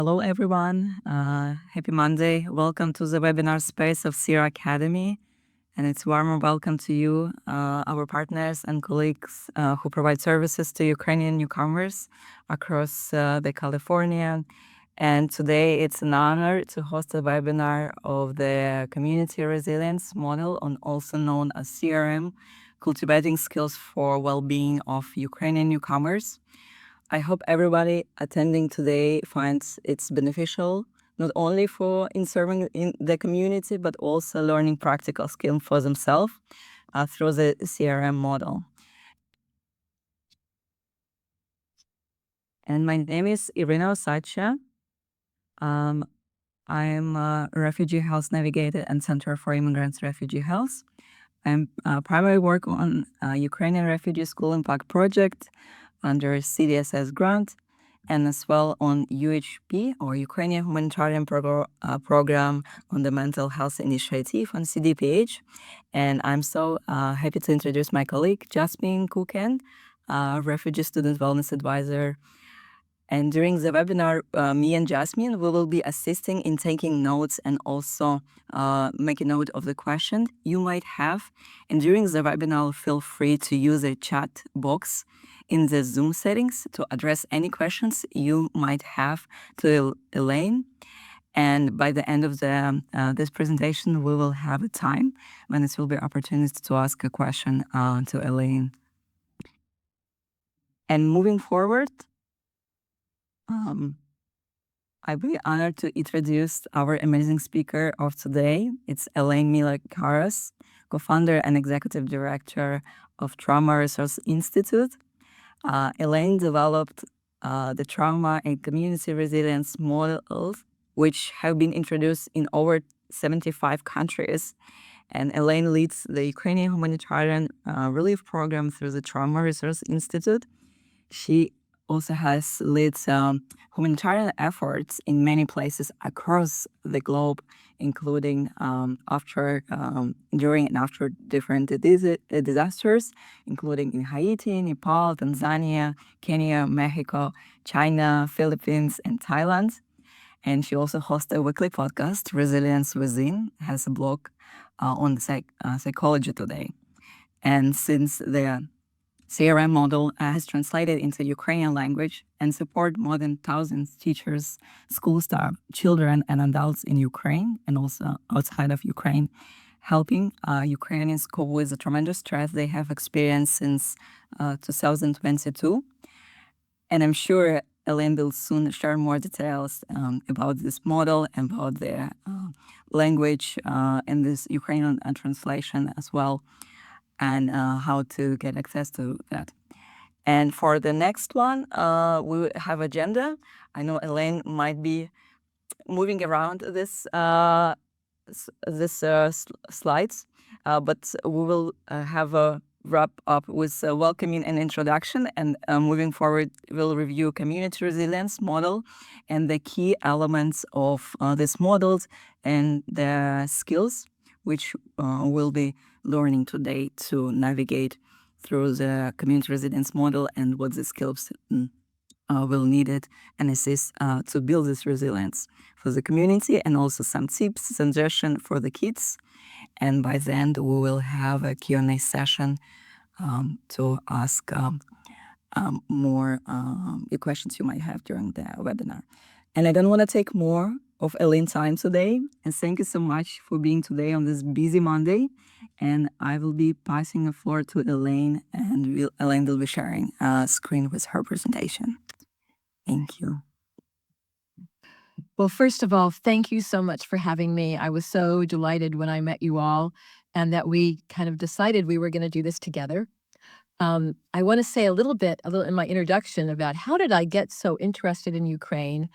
Hello, everyone. Happy Monday. Welcome to the webinar space of Sierra Academy. And it's warm welcome to you, our partners and colleagues who provide services to Ukrainian newcomers across the California. And today it's an honor to host a webinar of the Community Resilience Model, also known as CRM, Cultivating Skills for Well-Being of Ukrainian Newcomers. I hope everybody attending today finds it's beneficial, not only for in serving in the community, but also learning practical skills for themselves through the CRM model. And my name is Irina Osacha. I'm a refugee health navigator and Center for Immigrants Refugee Health. I'm primarily work on Ukrainian Refugee School Impact Project under CDSS grant, and as well on UHP, or Ukrainian Humanitarian Program on the Mental Health Initiative on CDPH. And I'm so happy to introduce my colleague, Jasmine Kuken, Refugee Student Wellness Advisor. And during the webinar, me and Jasmine, we will be assisting in taking notes and also making note of the question you might have. And during the webinar, feel free to use a chat box in the Zoom settings to address any questions you might have to Elaine. And by the end of this presentation, we will have a time when it will be opportunity to ask a question to Elaine. And moving forward, I'd be honored to introduce our amazing speaker of today. It's Elaine Miller-Karas, co-founder and executive director of Trauma Resource Institute. Elaine developed the trauma and community resilience models, which have been introduced in over 75 countries. And Elaine leads the Ukrainian humanitarian relief program through the Trauma Resource Institute. She also has led humanitarian efforts in many places across the globe, including during and after different disasters, including in Haiti, Nepal, Tanzania, Kenya, Mexico, China, Philippines, and Thailand. And she also hosts a weekly podcast, Resilience Within, has a blog on Psychology Today. And since the CRM model has translated into Ukrainian language and support more than 1,000 teachers, school staff, children, and adults in Ukraine and also outside of Ukraine, helping Ukrainians cope with the tremendous stress they have experienced since 2022. And I'm sure Elaine will soon share more details about this model and about the language and this Ukrainian translation as well, and how to get access to that. And for the next one, we have agenda. I know Elaine might be moving around this slides, but we will have a wrap up with welcoming and introduction, and moving forward, we'll review community resilience model and the key elements of these models and the skills which we'll be learning today to navigate through the community resilience model and what the skills will need it and assist to build this resilience for the community, and also some tips, suggestion for the kids. And by the end, we will have a Q&A session to ask more questions you might have during the webinar. And I don't want to take more of Elaine's time today. And thank you so much for being today on this busy Monday. And I will be passing the floor to Elaine, and Elaine will be sharing a screen with her presentation. Thank you. Well, first of all, thank you so much for having me. I was so delighted when I met you all and that we kind of decided we were going to do this together. I want to say a little in my introduction about how did I get so interested in Ukraine.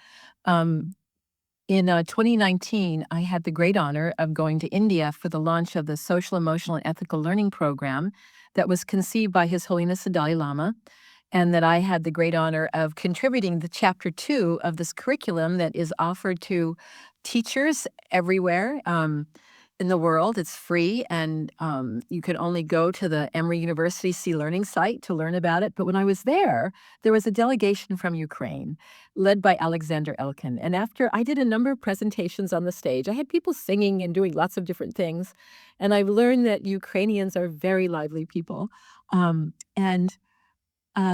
In 2019, I had the great honor of going to India for the launch of the Social, Emotional, and Ethical Learning Program that was conceived by His Holiness the Dalai Lama, and that I had the great honor of contributing to Chapter 2 of this curriculum that is offered to teachers everywhere. in the world. It's free, and you can only go to the Emory University C-Learning site to learn about it. But when I was there was a delegation from Ukraine led by Alexander Elkin. And after I did a number of presentations on the stage, I had people singing and doing lots of different things. And I've learned that Ukrainians are very lively people. And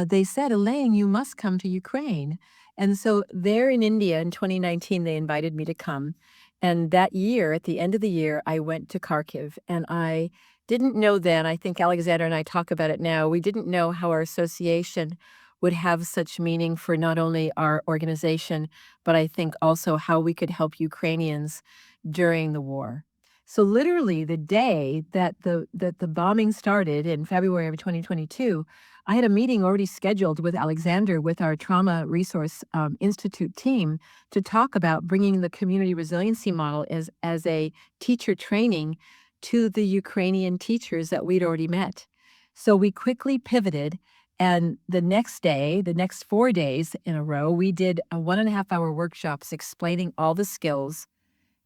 they said, Elaine, you must come to Ukraine. And so there in India in 2019, they invited me to come. And that year, at the end of the year, I went to Kharkiv. And I didn't know then, I think Alexander and I talk about it now, we didn't know how our association would have such meaning for not only our organization, but I think also how we could help Ukrainians during the war. So literally the day that the bombing started in February of 2022, I had a meeting already scheduled with Alexander with our Trauma Resource Institute team to talk about bringing the Community Resiliency Model as a teacher training to the Ukrainian teachers that we'd already met. So we quickly pivoted, and the next day, the next 4 days in a row, we did a 1.5-hour workshops explaining all the skills.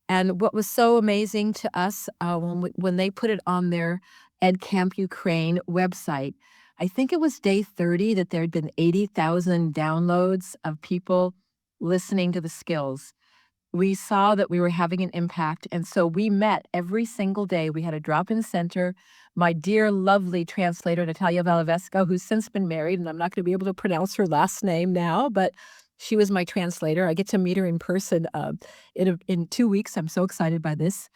And what was so amazing to us when they put it on their EdCamp Ukraine website, I think it was day 30 that there had been 80,000 downloads of people listening to the skills. We saw that we were having an impact, and so we met every single day. We had a drop-in center. My dear, lovely translator, Natalia Valaveska, who's since been married, and I'm not going to be able to pronounce her last name now, but she was my translator. I get to meet her in person in 2 weeks. I'm so excited by this.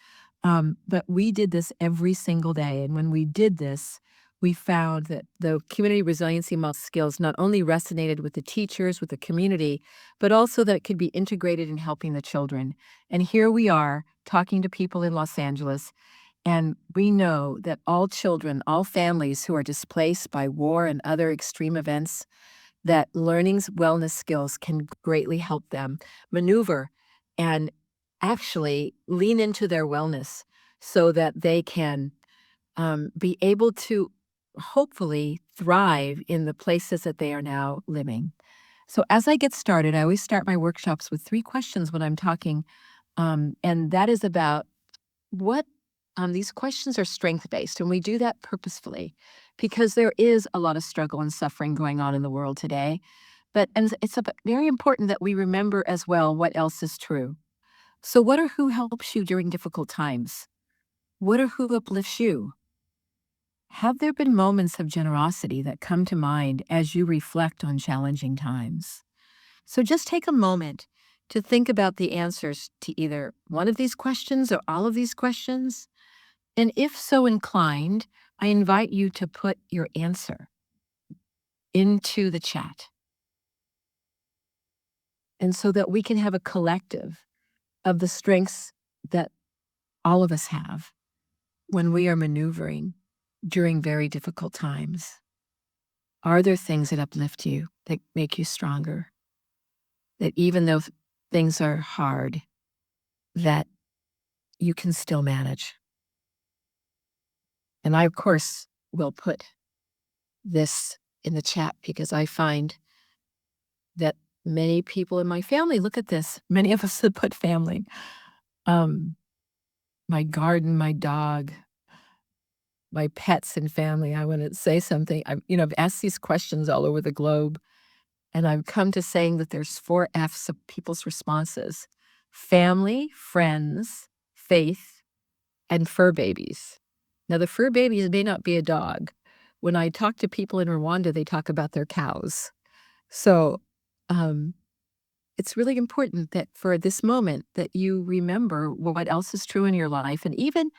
But we did this every single day, and when we did this, we found that the community resiliency model skills not only resonated with the teachers, with the community, but also that it could be integrated in helping the children. And here we are talking to people in Los Angeles, and we know that all children, all families who are displaced by war and other extreme events, that learning's wellness skills can greatly help them maneuver and actually lean into their wellness so that they can be able to hopefully thrive in the places that they are now living. So as I get started, I always start my workshops with 3 questions when I'm talking, and that is about what these questions are strength-based, and we do that purposefully because there is a lot of struggle and suffering going on in the world today. And it's very important that we remember as well what else is true. So what or who helps you during difficult times? What or who uplifts you? Have there been moments of generosity that come to mind as you reflect on challenging times? So just take a moment to think about the answers to either one of these questions or all of these questions. And if so inclined, I invite you to put your answer into the chat. And so that we can have a collective of the strengths that all of us have when we are maneuvering during very difficult times. Are there things that uplift you, that make you stronger? That even though things are hard, that you can still manage? And I, of course, will put this in the chat because I find that many people in my family look at this. Many of us have put family. My garden, my dog, my pets and family. I want to say something. I've asked these questions all over the globe, and I've come to saying that there's 4 F's of people's responses: family, friends, faith, and fur babies. Now, the fur babies may not be a dog. When I talk to people in Rwanda, they talk about their cows. So it's really important that for this moment that you remember what else is true in your life. And even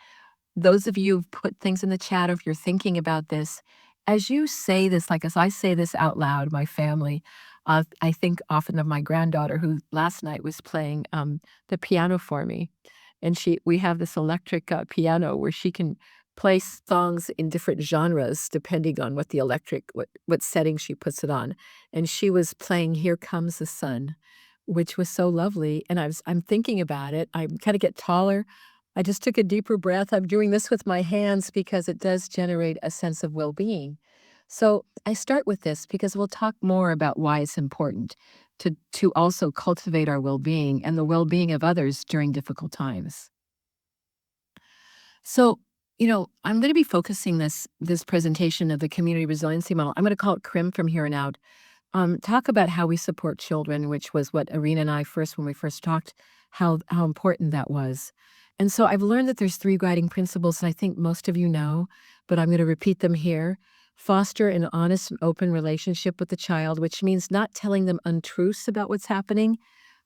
those of you who've put things in the chat, or if you're thinking about this, as you say this, like as I say this out loud, my family, I think often of my granddaughter who last night was playing the piano for me. And we have this electric piano where she can play songs in different genres depending on what setting she puts it on. And she was playing Here Comes the Sun, which was so lovely. And I'm thinking about it. I kind of get taller. I just took a deeper breath. I'm doing this with my hands because it does generate a sense of well-being. So I start with this because we'll talk more about why it's important to also cultivate our well-being and the well-being of others during difficult times. So, I'm going to be focusing this presentation of the community resiliency model. I'm going to call it CRIM from here on out. Talk about how we support children, which was what Irina and I first, when we first talked, how important that was. And so I've learned that there's 3 guiding principles, and I think most of you know, but I'm going to repeat them here. Foster an honest and open relationship with the child, which means not telling them untruths about what's happening.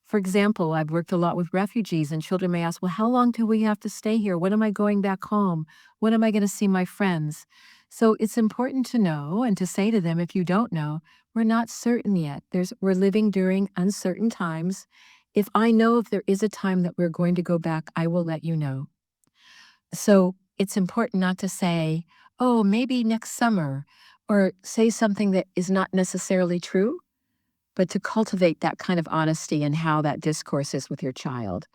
For example, I've worked a lot with refugees, and children may ask, well, how long do we have to stay here? When am I going back home? When am I going to see my friends? So it's important to know and to say to them, if you don't know, we're not certain yet. We're living during uncertain times. If I know if there is a time that we're going to go back, I will let you know. So it's important not to say, oh, maybe next summer, or say something that is not necessarily true, but to cultivate that kind of honesty in how that discourse is with your child.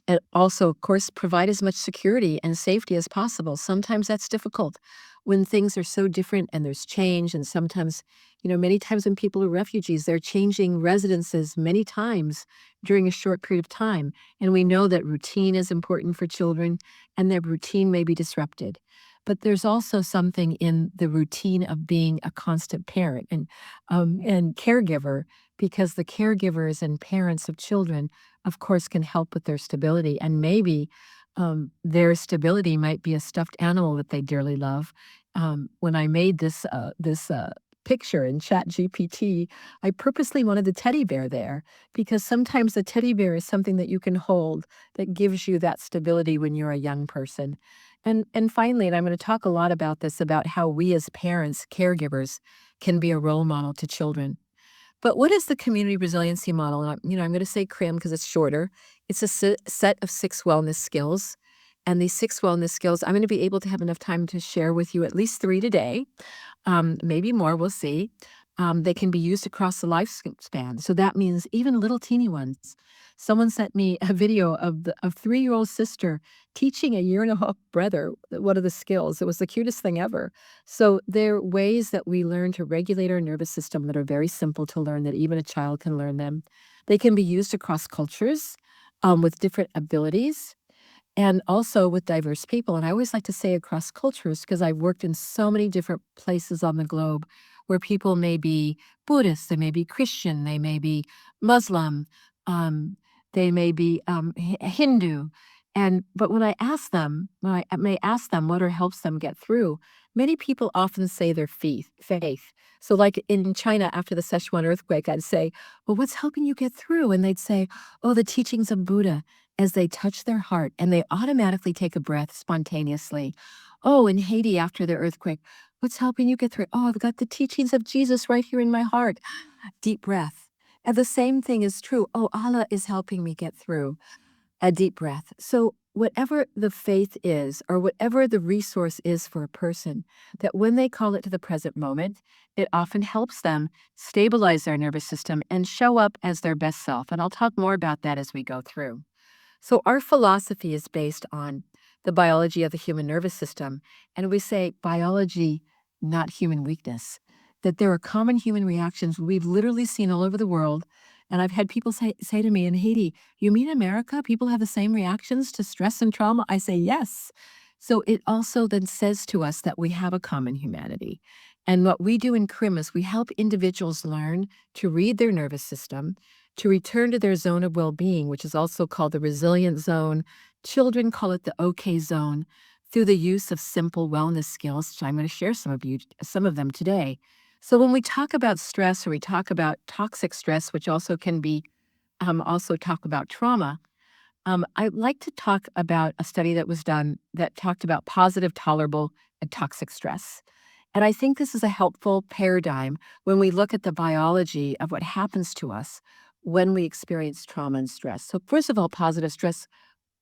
And also, of course, provide as much security and safety as possible. Sometimes that's difficult when things are so different and there's change. And sometimes, many times when people are refugees, they're changing residences many times during a short period of time. And we know that routine is important for children and their routine may be disrupted. But there's also something in the routine of being a constant parent and caregiver, because the caregivers and parents of children, of course, can help with their stability. And maybe their stability might be a stuffed animal that they dearly love. When I made this picture in Chat GPT, I purposely wanted the teddy bear there because sometimes the teddy bear is something that you can hold that gives you that stability when you're a young person. And finally, and I'm going to talk a lot about this, about how we as parents, caregivers, can be a role model to children. But what is the community resiliency model? And I'm going to say CRIM because it's shorter. It's a set of 6 wellness skills. And these 6 wellness skills, I'm going to be able to have enough time to share with you at least 3 today, maybe more, we'll see. They can be used across the lifespan. So that means even little teeny ones. Someone sent me a video of a 3-year-old sister teaching a 1.5-year-old brother one of the skills. It was the cutest thing ever. So there are ways that we learn to regulate our nervous system that are very simple to learn, that even a child can learn them. They can be used across cultures with different abilities, and also with diverse people. And I always like to say across cultures because I've worked in so many different places on the globe where people may be Buddhist, they may be Christian, they may be Muslim, um, they may be Hindu. But when I ask them, when I may ask them what helps them get through, many people often say their faith. So like in China after the Sichuan earthquake, I'd say, well, what's helping you get through? And they'd say, oh, the teachings of Buddha, as they touch their heart, and they automatically take a breath spontaneously. Oh, in Haiti after the earthquake, what's helping you get through? Oh, I've got the teachings of Jesus right here in my heart. Deep breath. And the same thing is true. Oh, Allah is helping me get through. A deep breath. So whatever the faith is, or whatever the resource is for a person, that when they call it to the present moment, it often helps them stabilize their nervous system and show up as their best self. And I'll talk more about that as we go through. So our philosophy is based on the biology of the human nervous system. And we say biology, not human weakness, that there are common human reactions we've literally seen all over the world. And I've had people say to me in Haiti, you mean America? People have the same reactions to stress and trauma? I say, yes. So it also then says to us that we have a common humanity. And what we do in CRIM is we help individuals learn to read their nervous system, to return to their zone of well-being, which is also called the resilient zone. Children call it the OK zone, through the use of simple wellness skills, which I'm going to share some of them today. So when we talk about stress, or we talk about toxic stress, which also can be also talk about trauma, I'd like to talk about a study that was done that talked about positive, tolerable, and toxic stress. And I think this is a helpful paradigm when we look at the biology of what happens to us when we experience trauma and stress. So first of all, positive stress,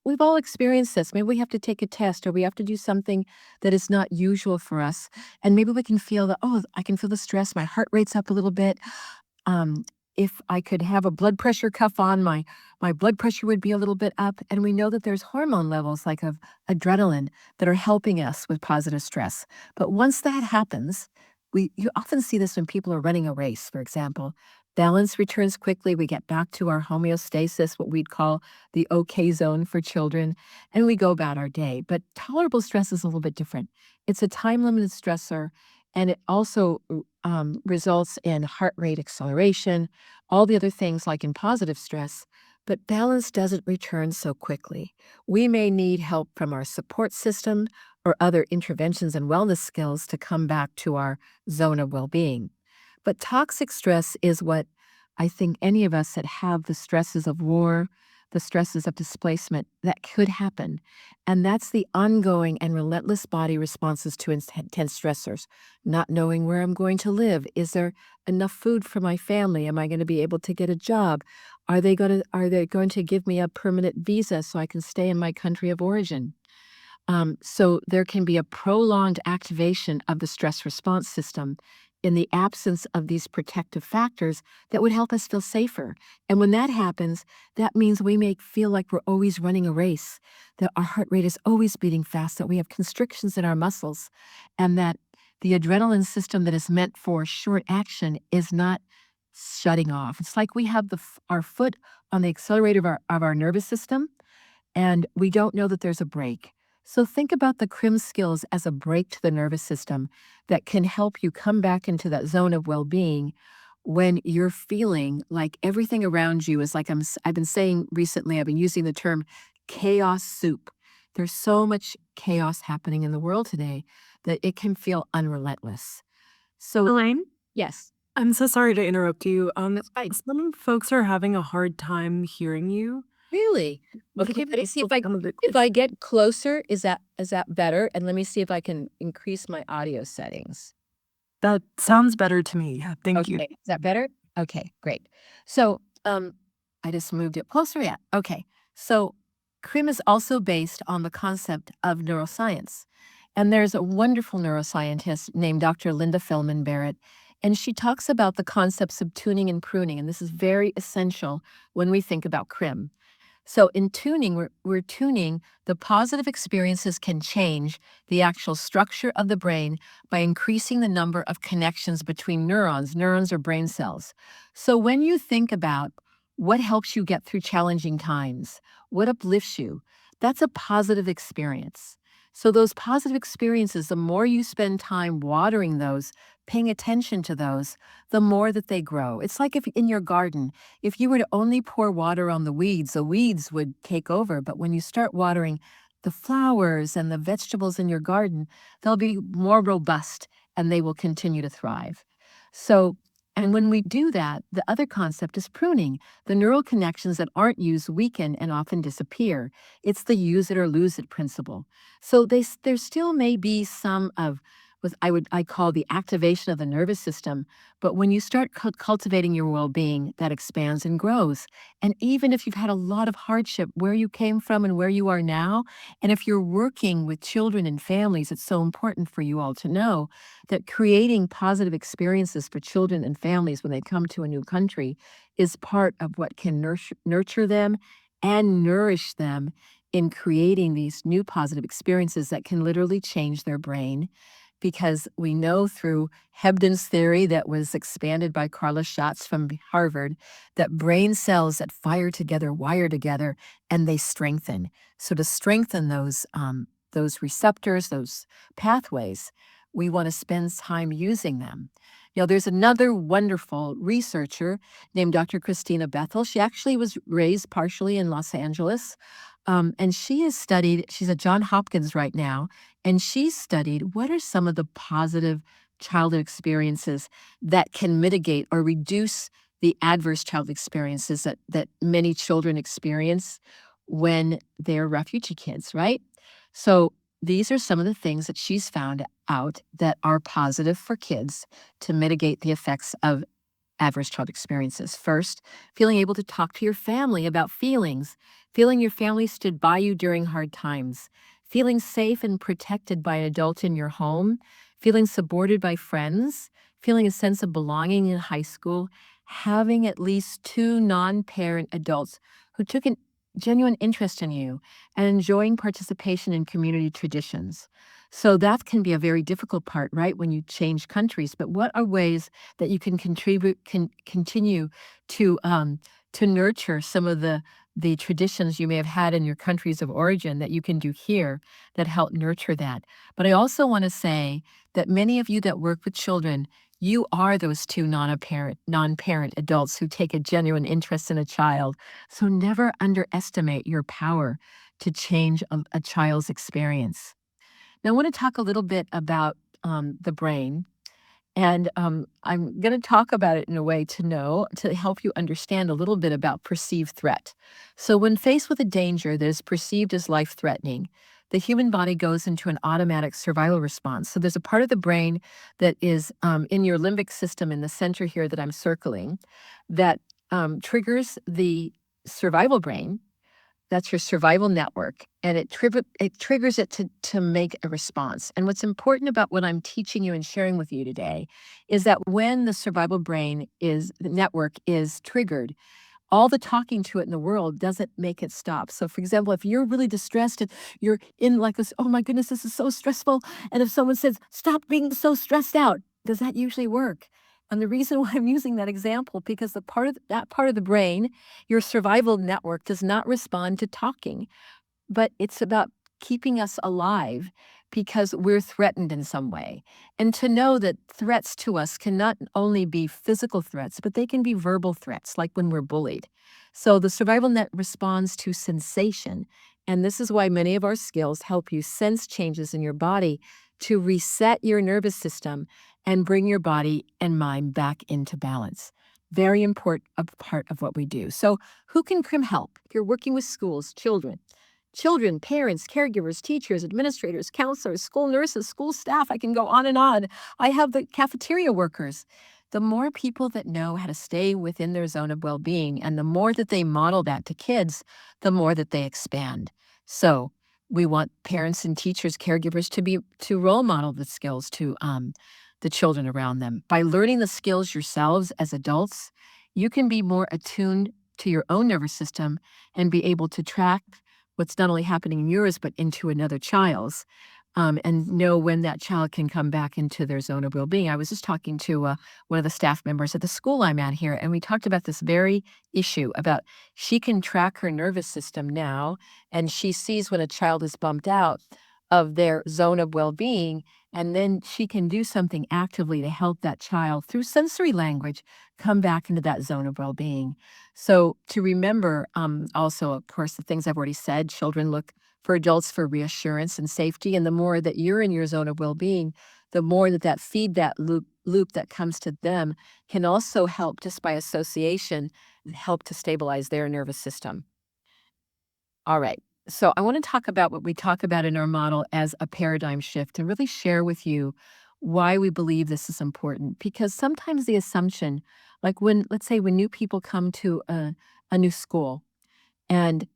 we've all experienced this. Maybe we have to take a test, or we have to do something that is not usual for us. And maybe we can feel that, oh, I can feel the stress. My heart rate's up a little bit. Um, if I could have a blood pressure cuff on, my blood pressure would be a little bit up. And we know that there's hormone levels like of adrenaline that are helping us with positive stress. But once that happens, you often see this when people are running a race, for example. Balance returns quickly. We get back to our homeostasis, what we'd call the okay zone for children, and we go about our day. But tolerable stress is a little bit different. It's a time limited stressor, and it also results in heart rate acceleration, all the other things like in positive stress. But balance doesn't return so quickly. We may need help from our support system or other interventions and wellness skills to come back to our zone of well being. But toxic stress is what I think any of us that have the stresses of war, the stresses of displacement, that could happen. And that's the ongoing and relentless body responses to intense stressors. Not knowing where I'm going to live. Is there enough food for my family? Am I going to be able to get a job? Are they going to give me a permanent visa so I can stay in my country of origin? So there can be a prolonged activation of the stress response system in the absence of these protective factors that would help us feel safer. And when that happens, that means we may feel like we're always running a race, that our heart rate is always beating fast, that we have constrictions in our muscles, and that the adrenaline system that is meant for short action is not shutting off. It's like we have our foot on the accelerator of our nervous system, and we don't know that there's a brake. So think about the CRIM skills as a brake to the nervous system that can help you come back into that zone of well-being when you're feeling like everything around you is like I've been saying recently, I've been using the term chaos soup. There's so much chaos happening in the world today that it can feel unrelentless. So, Elaine, yes, I'm so sorry to interrupt you. that's fine. Some folks are having a hard time hearing you. Really? Okay, let me see if I get closer, is that better? And let me see if I can increase my audio settings. That sounds better to me. Yeah, thank you. Okay, is that better? Okay, great. So, I just moved it closer. Yeah. Okay. So, CRIM is also based on the concept of neuroscience. And there's a wonderful neuroscientist named Dr. Linda Feldman Barrett, and she talks about the concepts of tuning and pruning. And this is very essential when we think about CRIM. So in tuning, we're tuning the positive experiences can change the actual structure of the brain by increasing the number of connections between neurons. Neurons are brain cells. So when you think about what helps you get through challenging times, what uplifts you, that's a positive experience. So those positive experiences, the more you spend time watering those, paying attention to those, the more that they grow. It's like if in your garden, if you were to only pour water on the weeds would take over. But when you start watering the flowers and the vegetables in your garden, they'll be more robust and they will continue to thrive. So, and when we do that, the other concept is pruning. The neural connections that aren't used weaken and often disappear. It's the use it or lose it principle. So there still may be some of what I call the activation of the nervous system. But when you start cultivating your well-being, that expands and grows. And even if you've had a lot of hardship where you came from and where you are now, and if you're working with children and families, it's so important for you all to know that creating positive experiences for children and families when they come to a new country is part of what can nurture them and nourish them in creating these new positive experiences that can literally change their brain, because we know through Hebden's theory that was expanded by Carla Schatz from Harvard that brain cells that fire together wire together and they strengthen. So to strengthen those receptors, those pathways, we want to spend time using them. There's another wonderful researcher named Dr. Christina Bethel. She actually was raised partially in Los Angeles. And she's at Johns Hopkins right now, and she's studied what are some of the positive childhood experiences that can mitigate or reduce the adverse childhood experiences that many children experience when they're refugee kids, right? So these are some of the things that she's found out that are positive for kids to mitigate the effects of adverse childhood experiences. First, feeling able to talk to your family about feelings, feeling your family stood by you during hard times, feeling safe and protected by an adult in your home, feeling supported by friends, feeling a sense of belonging in high school, having at least two non-parent adults who took an genuine interest in you, and enjoying participation in community traditions. So that can be a very difficult part, right, when you change countries. But what are ways that you can continue to nurture some of the traditions you may have had in your countries of origin that you can do here that help nurture that? But I also want to say that many of you that work with children, you are those two non-parent adults who take a genuine interest in a child. So never underestimate your power to change a child's experience. Now, I want to talk a little bit about the brain. And I'm going to talk about it in a way to help you understand a little bit about perceived threat. So, when faced with a danger that is perceived as life threatening, the human body goes into an automatic survival response. So, there's a part of the brain that is in your limbic system in the center here that I'm circling that triggers the survival brain. That's your survival network, and it triggers it to make a response. And what's important about what I'm teaching you and sharing with you today is that when the survival brain the network is triggered, all the talking to it in the world doesn't make it stop. So, for example, if you're really distressed and you're in like this, oh my goodness, this is so stressful. And if someone says, stop being so stressed out, does that usually work? And the reason why I'm using that example, because that part of the brain, your survival network, does not respond to talking, but it's about keeping us alive because we're threatened in some way. And to know that threats to us can not only be physical threats, but they can be verbal threats, like when we're bullied. So the survival net responds to sensation. And this is why many of our skills help you sense changes in your body to reset your nervous system and bring your body and mind back into balance. Very important a part of what we do. So who can CRIM help? If you're working with schools, children, parents, caregivers, teachers, administrators, counselors, school nurses, school staff, I can go on and on. I have the cafeteria workers. The more people that know how to stay within their zone of well-being and the more that they model that to kids, the more that they expand. So we want parents and teachers, caregivers to role model the skills to the children around them. By learning the skills yourselves as adults, you can be more attuned to your own nervous system and be able to track what's not only happening in yours, but into another child's, and know when that child can come back into their zone of well-being. I was just talking to one of the staff members at the school I'm at here, and we talked about this very issue about she can track her nervous system now, and she sees when a child is bumped out of their zone of well-being, and then she can do something actively to help that child through sensory language come back into that zone of well-being. So to remember, also, of course, the things I've already said, children look for adults for reassurance and safety. And the more that you're in your zone of well-being, the more that feedback loop that comes to them can also help, just by association, help to stabilize their nervous system. All right. So I want to talk about what we talk about in our model as a paradigm shift and really share with you why we believe this is important. Because sometimes the assumption, like let's say when new people come to a new school and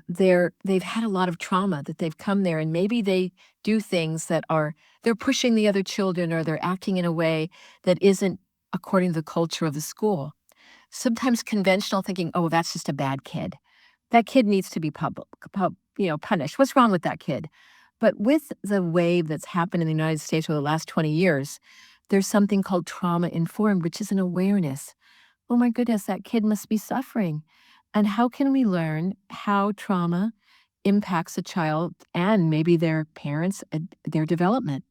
they've had a lot of trauma that they've come there, and maybe they do things that they're pushing the other children, or they're acting in a way that isn't according to the culture of the school. Sometimes conventional thinking, oh, that's just a bad kid. That kid needs to be punished. What's wrong with that kid? But with the wave that's happened in the United States over the last 20 years, there's something called trauma informed, which is an awareness. Oh my goodness, that kid must be suffering. And how can we learn how trauma impacts a child and maybe their parents, their development?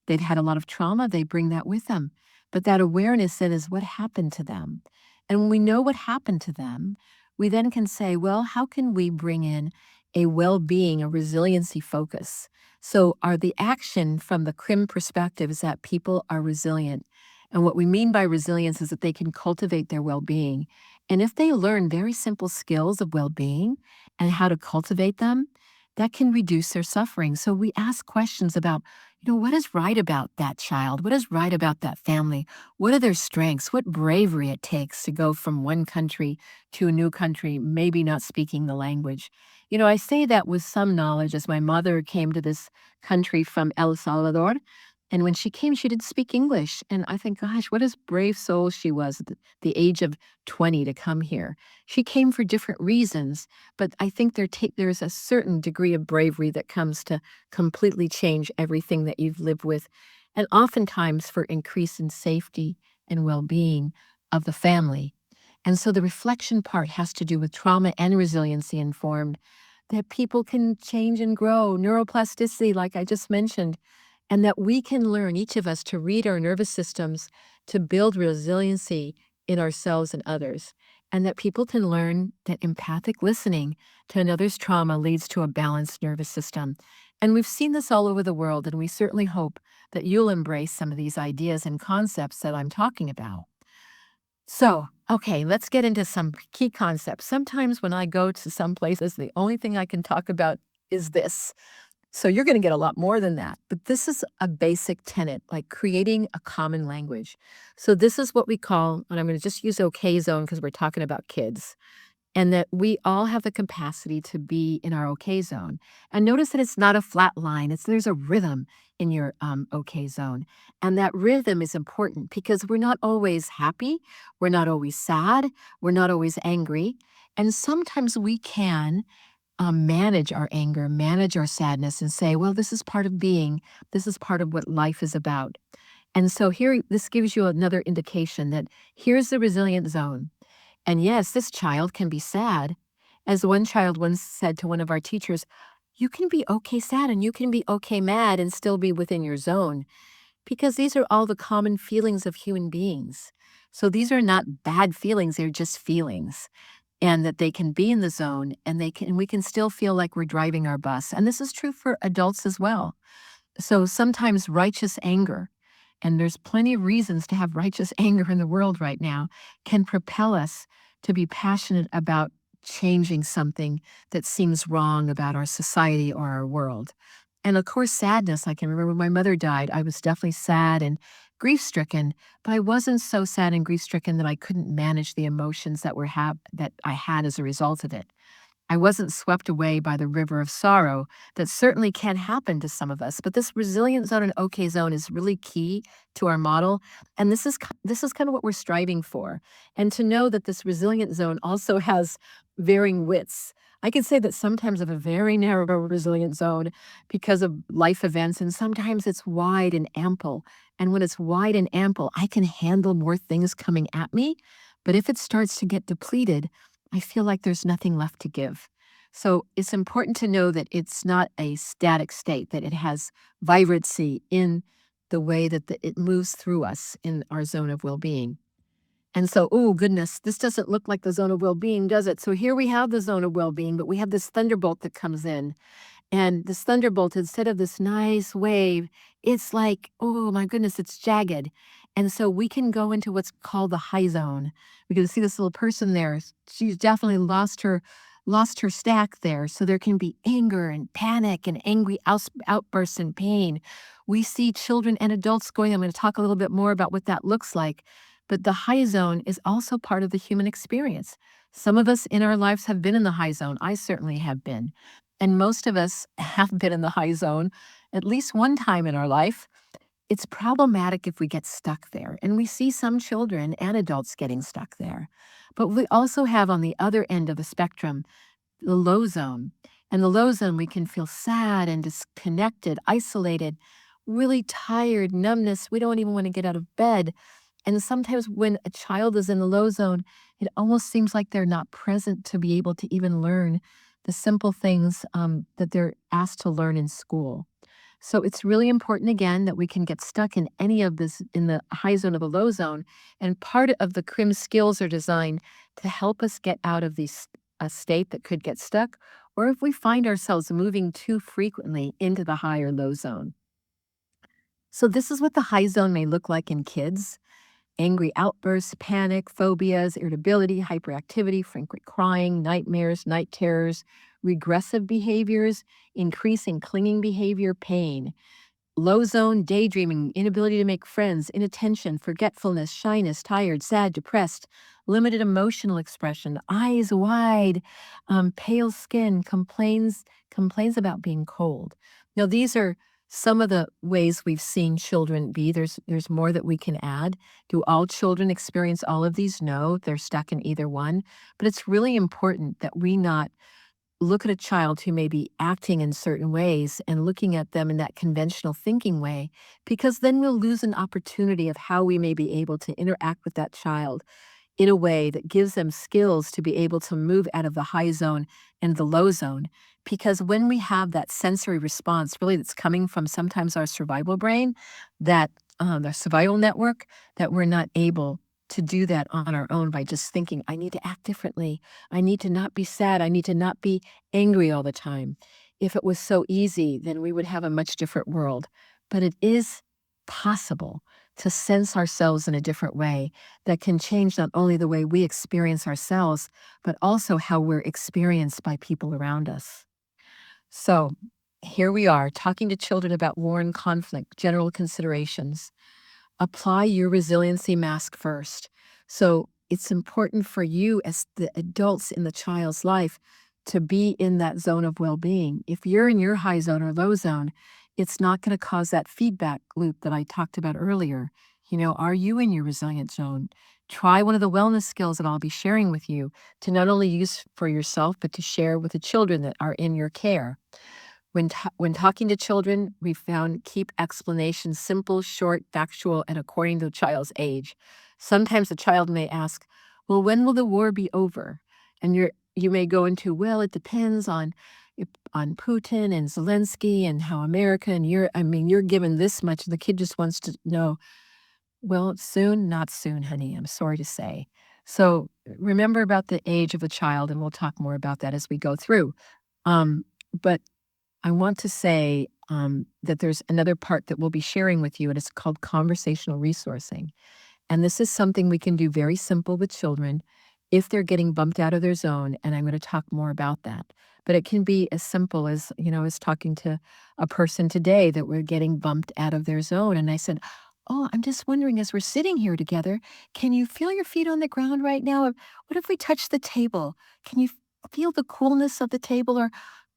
They've had a lot of trauma, they bring that with them. But that awareness then is what happened to them. And when we know what happened to them, we then can say, well, how can we bring in a well-being, a resiliency focus? So the action from the CRIM perspective is that people are resilient. And what we mean by resilience is that they can cultivate their well-being. And if they learn very simple skills of well-being and how to cultivate them, that can reduce their suffering. So we ask questions about, what is right about that child? What is right about that family? What are their strengths? What bravery it takes to go from one country to a new country, maybe not speaking the language. I say that with some knowledge, as my mother came to this country from El Salvador, And when she came, she didn't speak English. And I think, gosh, what a brave soul she was at the age of 20 to come here. She came for different reasons, but I think there's a certain degree of bravery that comes to completely change everything that you've lived with, and oftentimes for increase in safety and well-being of the family. And so the reflection part has to do with trauma and resiliency informed, that people can change and grow, neuroplasticity, like I just mentioned, and that we can learn, each of us, to read our nervous systems to build resiliency in ourselves and others, and that people can learn that empathic listening to another's trauma leads to a balanced nervous system. And we've seen this all over the world, and we certainly hope that you'll embrace some of these ideas and concepts that I'm talking about. So, okay, let's get into some key concepts. Sometimes when I go to some places, the only thing I can talk about is this. So you're going to get a lot more than that. But this is a basic tenet, like creating a common language. So this is what we call, and I'm going to just use OK zone because we're talking about kids, and that we all have the capacity to be in our OK zone. And notice that it's not a flat line. There's a rhythm in your OK zone. And that rhythm is important because we're not always happy. We're not always sad. We're not always angry. And sometimes we can manage our anger, manage our sadness, and say, well, this is part of being. This is part of what life is about. And so here, this gives you another indication that here's the resilient zone. And yes, this child can be sad. As one child once said to one of our teachers, you can be okay sad and you can be okay mad and still be within your zone, because these are all the common feelings of human beings. So these are not bad feelings, they're just feelings, and that they can be in the zone, and we can still feel like we're driving our bus. And this is true for adults as well. So sometimes righteous anger, and there's plenty of reasons to have righteous anger in the world right now, can propel us to be passionate about changing something that seems wrong about our society or our world. And of course, sadness. I can remember when my mother died, I was definitely sad and grief-stricken, but I wasn't so sad and grief-stricken that I couldn't manage the emotions that I had as a result of it. I wasn't swept away by the river of sorrow that certainly can happen to some of us. But this resilient zone and OK zone is really key to our model. And this is kind of what we're striving for. And to know that this resilient zone also has varying widths. I can say that sometimes I have a very narrow resilient zone because of life events, and sometimes it's wide and ample. And when it's wide and ample, I can handle more things coming at me. But if it starts to get depleted, I feel like there's nothing left to give. So it's important to know that it's not a static state, that it has vibrancy in the way that it moves through us in our zone of well-being. And so, oh goodness, this doesn't look like the zone of well-being, does it? So here we have the zone of well-being, but we have this thunderbolt that comes in. And this thunderbolt, instead of this nice wave, it's like, oh my goodness, it's jagged. And so we can go into what's called the high zone. We can see this little person there. She's definitely lost her stack there. So there can be anger and panic and angry outbursts and pain. We see children and adults going. I'm going to talk a little bit more about what that looks like. But the high zone is also part of the human experience. Some of us in our lives have been in the high zone. I certainly have been. And most of us have been in the high zone at least one time in our life. It's problematic if we get stuck there. And we see some children and adults getting stuck there. But we also have on the other end of the spectrum, the low zone. And the low zone, we can feel sad and disconnected, isolated, really tired, numbness. We don't even want to get out of bed. And sometimes when a child is in the low zone, it almost seems like they're not present to be able to even learn the simple things that they're asked to learn in school. So it's really important, again, that we can get stuck in any of this in the high zone or the low zone. And part of the CRIM skills are designed to help us get out of a state that could get stuck, or if we find ourselves moving too frequently into the high or low zone. So this is what the high zone may look like in kids. Angry outbursts, panic, phobias, irritability, hyperactivity, frequent crying, nightmares, night terrors, regressive behaviors, increasing clinging behavior, pain. Low zone, daydreaming, inability to make friends, inattention, forgetfulness, shyness, tired, sad, depressed, limited emotional expression, eyes wide, pale skin, complains about being cold. Now, these are some of the ways we've seen children be. There's more that we can add. Do all children experience all of these? No, they're stuck in either one. But it's really important that we not look at a child who may be acting in certain ways and looking at them in that conventional thinking way, because then we'll lose an opportunity of how we may be able to interact with that child in a way that gives them skills to be able to move out of the high zone and the low zone. Because when we have that sensory response, really that's coming from sometimes our survival brain, that the survival network, that we're not able to do that on our own by just thinking, I need to act differently. I need to not be sad. I need to not be angry all the time. If it was so easy, then we would have a much different world. But it is possible to sense ourselves in a different way that can change not only the way we experience ourselves, but also how we're experienced by people around us. So here we are talking to children about war and conflict, general considerations. Apply your resiliency mask first. So it's important for you as the adults in the child's life to be in that zone of well-being. If you're in your high zone or low zone, it's not going to cause that feedback loop that I talked about earlier. Are you in your resilient zone? Try one of the wellness skills that I'll be sharing with you to not only use for yourself, but to share with the children that are in your care. When talking to children, we found keep explanations simple, short, factual, and according to the child's age. Sometimes the child may ask, well, when will the war be over? And you may go into, well, it depends on Putin and Zelensky and how America and you're given this much. And the kid just wants to know, well, soon, not soon, honey, I'm sorry to say. So remember about the age of a child, and we'll talk more about that as we go through. But I want to say that there's another part that we'll be sharing with you, and it's called conversational resourcing. And this is something we can do very simple with children if they're getting bumped out of their zone, and I'm going to talk more about that. But it can be as simple as, I was talking to a person today that we're getting bumped out of their zone, and I said, oh, I'm just wondering, as we're sitting here together, can you feel your feet on the ground right now? What if we touch the table? Can you feel the coolness of the table? Or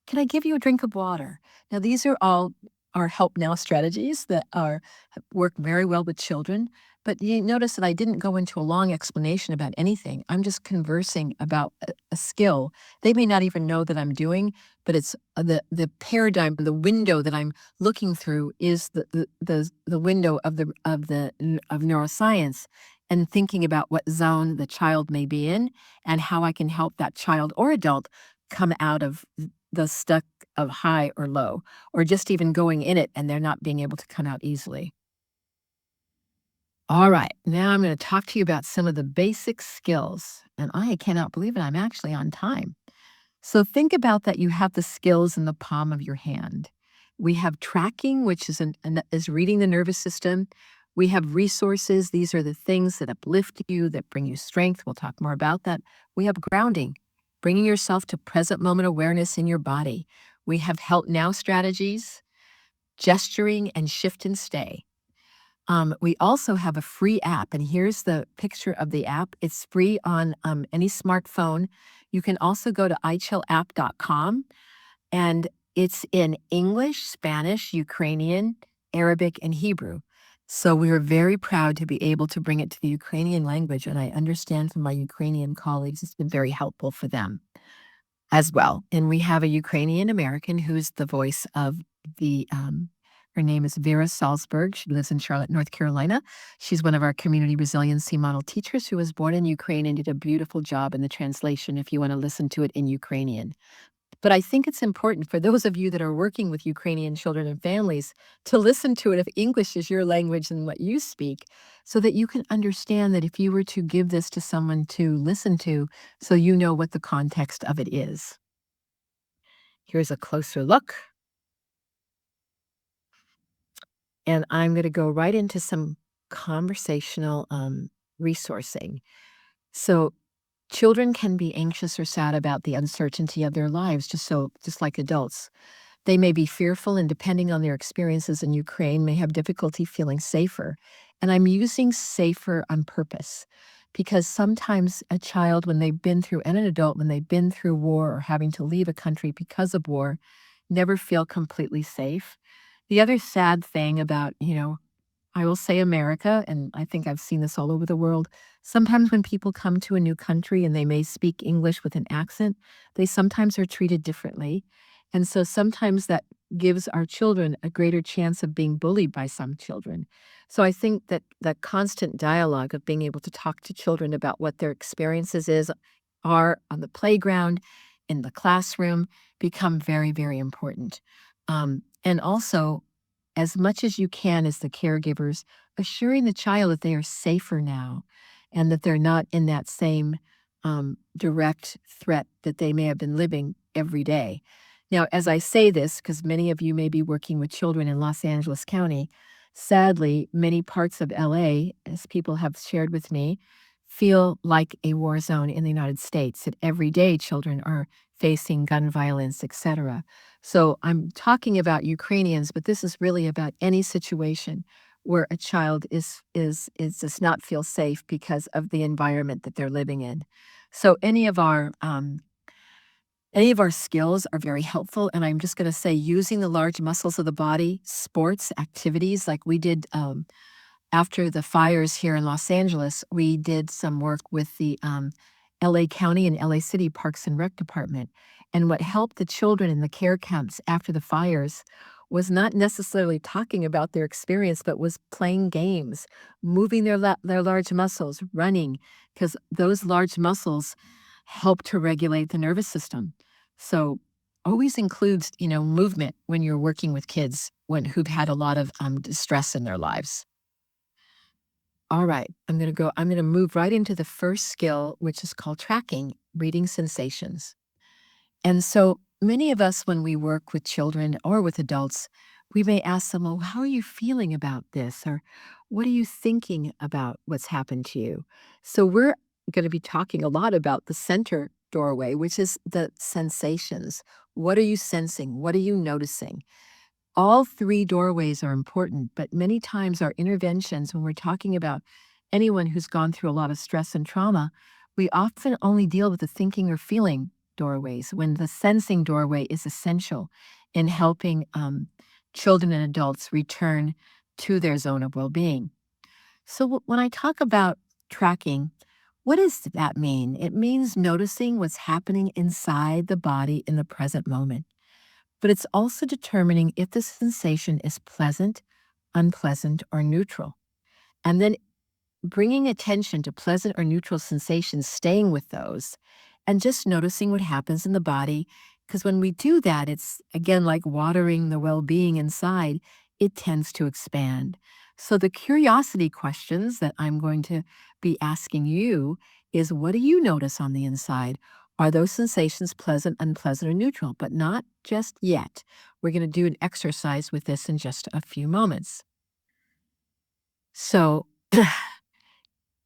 can I give you a drink of water? Now, these are all our help now strategies that work very well with children. But you notice that I didn't go into a long explanation about anything. I'm just conversing about a skill. They may not even know that I'm doing, but it's the paradigm, the window that I'm looking through is the window of neuroscience, and thinking about what zone the child may be in and how I can help that child or adult come out of the stuck of high or low, or just even going in it and they're not being able to come out easily. All right, now I'm going to talk to you about some of the basic skills, and I cannot believe it, I'm actually on time. So think about that you have the skills in the palm of your hand. We have tracking, which is reading the nervous system. We have resources. These are the things that uplift you, that bring you strength. We'll talk more about that. We have grounding, bringing yourself to present moment awareness in your body. We have help now strategies, gesturing, and shift and stay. We also have a free app, and here's the picture of the app. It's free on any smartphone. You can also go to ichillapp.com, and it's in English, Spanish, Ukrainian, Arabic, and Hebrew. So we are very proud to be able to bring it to the Ukrainian language, and I understand from my Ukrainian colleagues it's been very helpful for them as well. And we have a Ukrainian American who's the voice of her name is Vera Salzberg. She lives in Charlotte, North Carolina. She's one of our Community Resiliency Model teachers who was born in Ukraine and did a beautiful job in the translation if you want to listen to it in Ukrainian. But I think it's important for those of you that are working with Ukrainian children and families to listen to it if English is your language and what you speak, so that you can understand that if you were to give this to someone to listen to, so you know what the context of it is. Here's a closer look. And I'm going to go right into some conversational resourcing. So children can be anxious or sad about the uncertainty of their lives, just like adults. They may be fearful, and depending on their experiences in Ukraine, may have difficulty feeling safer. And I'm using safer on purpose, because sometimes a child, when they've been through, and an adult, when they've been through war or having to leave a country because of war, never feel completely safe. The other sad thing about, I will say America, and I think I've seen this all over the world. Sometimes when people come to a new country and they may speak English with an accent, they sometimes are treated differently. And so sometimes that gives our children a greater chance of being bullied by some children. So I think that the constant dialogue of being able to talk to children about what their experiences are on the playground, in the classroom, become very, very important. And also, as much as you can as the caregivers, assuring the child that they are safer now and that they're not in that same direct threat that they may have been living every day. Now, as I say this, because many of you may be working with children in Los Angeles County, sadly, many parts of LA, as people have shared with me, feel like a war zone in the United States, that every day children are facing gun violence, etc. So I'm talking about Ukrainians, but this is really about any situation where a child does not feel safe because of the environment that they're living in. So any of our skills are very helpful, and I'm just going to say using the large muscles of the body, sports, activities like we did after the fires here in Los Angeles, we did some work with the LA County and LA City Parks and Rec Department. And what helped the children in the care camps after the fires was not necessarily talking about their experience, but was playing games, moving their large muscles, running, because those large muscles help to regulate the nervous system. So always includes, movement when you're working with kids who've had a lot of distress in their lives. All right, I'm going to move right into the first skill, which is called tracking, reading sensations. And so many of us, when we work with children or with adults, we may ask them, well, how are you feeling about this? Or what are you thinking about what's happened to you? So we're going to be talking a lot about the center doorway, which is the sensations. What are you sensing? What are you noticing? All three doorways are important, but many times our interventions, when we're talking about anyone who's gone through a lot of stress and trauma, we often only deal with the thinking or feeling doorways when the sensing doorway is essential in helping children and adults return to their zone of well-being. So when I talk about tracking, what does that mean? It means noticing what's happening inside the body in the present moment. But it's also determining if the sensation is pleasant, unpleasant, or neutral. And then bringing attention to pleasant or neutral sensations, staying with those, and just noticing what happens in the body. Because when we do that, it's again like watering the well being inside, it tends to expand. So, the curiosity questions that I'm going to be asking you is what do you notice on the inside? Are those sensations pleasant, unpleasant, or neutral? But not just yet. We're going to do an exercise with this in just a few moments. So,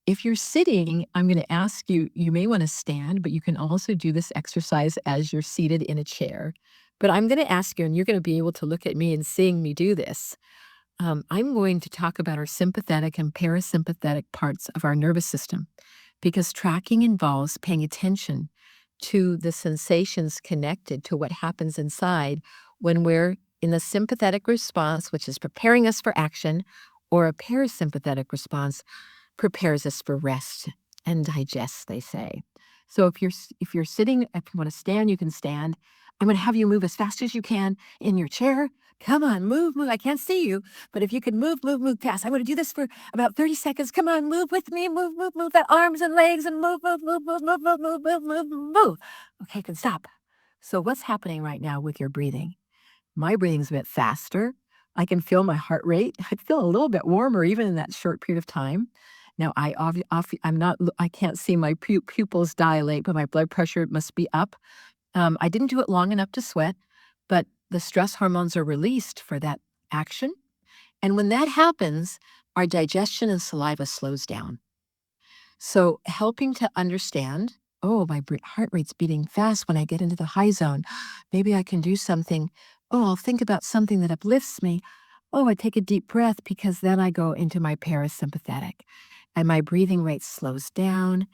if you're sitting, I'm going to ask you, you may want to stand, but you can also do this exercise as you're seated in a chair. But I'm going to ask you, and you're going to be able to look at me and seeing me do this. I'm going to talk about our sympathetic and parasympathetic parts of our nervous system because tracking involves paying attention to the sensations connected to what happens inside when we're in the sympathetic response, which is preparing us for action, or a parasympathetic response prepares us for rest and digest, they say. So if you're sitting, if you want to stand, you can stand. I'm going to have you move as fast as you can in your chair. Come on, move. I can't see you, but if you can move fast. I'm going to do this for about 30 seconds. Come on, move with me. Move that arms and legs and move. Okay, can stop. So what's happening right now with your breathing? My breathing's a bit faster. I can feel my heart rate. I feel a little bit warmer even in that short period of time. Now, I can't see my pupils dilate, but my blood pressure must be up. I didn't do it long enough to sweat, but the stress hormones are released for that action. And when that happens, our digestion and saliva slows down. So helping to understand, oh, my heart rate's beating fast when I get into the high zone. Maybe I can do something. Oh, I'll think about something that uplifts me. Oh, I take a deep breath because then I go into my parasympathetic and my breathing rate slows down.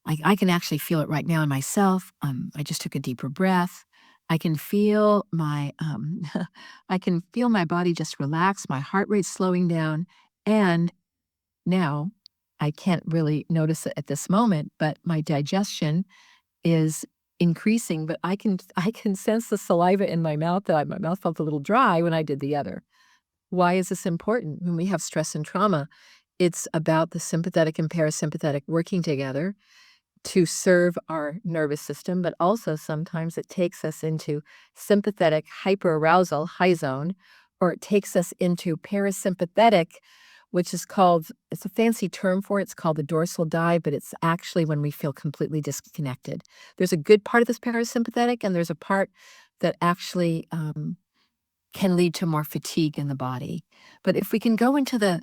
I can actually feel it right now in myself. I just took a deeper breath. I can feel my I can feel my body just relax, my heart rate slowing down, and now I can't really notice it at this moment, but my digestion is increasing, but I can sense the saliva in my mouth. That my mouth felt a little dry when I did the other. Why is this important? When we have stress and trauma, it's about the sympathetic and parasympathetic working together to serve our nervous system, but also sometimes it takes us into sympathetic hyperarousal, high zone, or it takes us into parasympathetic, which is called, it's a fancy term for it, it's called the dorsal dive, but it's actually when we feel completely disconnected. There's a good part of this parasympathetic, and there's a part that actually can lead to more fatigue in the body. But if we can go into the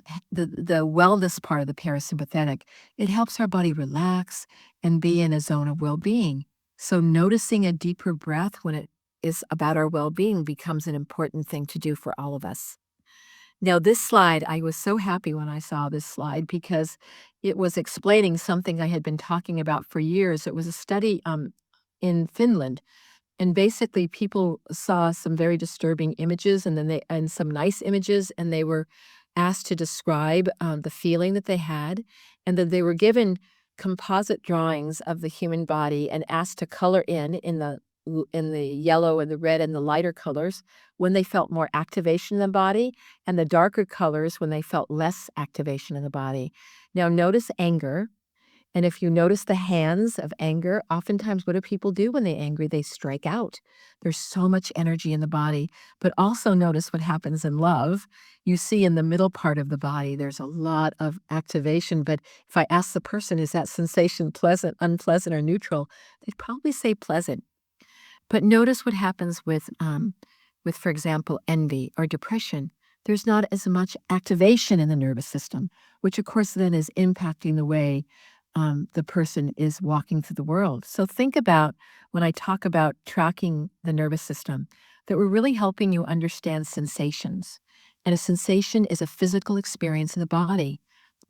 wellness part of the parasympathetic, it helps our body relax and be in a zone of well-being. So noticing a deeper breath when it is about our well-being becomes an important thing to do for all of us. Now, this slide, I was so happy when I saw this slide because it was explaining something I had been talking about for years. It was a study in Finland, and basically, people saw some very disturbing images, and then and some nice images, and they were asked to describe the feeling that they had, and then they were given composite drawings of the human body and asked to color in the yellow and the red and the lighter colors when they felt more activation in the body, and the darker colors when they felt less activation in the body. Now, notice anger. And if you notice the hands of anger, oftentimes what do people do when they're angry? They strike out. There's so much energy in the body. But also notice what happens in love. You see in the middle part of the body, there's a lot of activation. But if I ask the person, is that sensation pleasant, unpleasant, or neutral? They'd probably say pleasant. But notice what happens with, for example, envy or depression. There's not as much activation in the nervous system, which of course then is impacting the way the person is walking through the world. So think about when I talk about tracking the nervous system, that we're really helping you understand sensations. And a sensation is a physical experience in the body.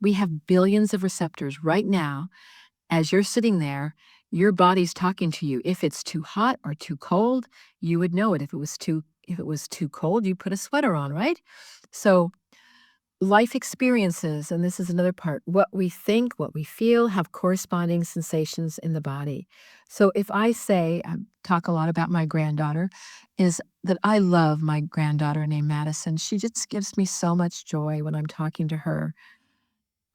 We have billions of receptors right now. As you're sitting there, your body's talking to you. If it's too hot or too cold, you would know it. If it was too cold, you put a sweater on, right? So life experiences, and this is another part, what we think, what we feel, have corresponding sensations in the body. So if I say, I talk a lot about my granddaughter, is that I love my granddaughter named Madison. She just gives me so much joy when I'm talking to her.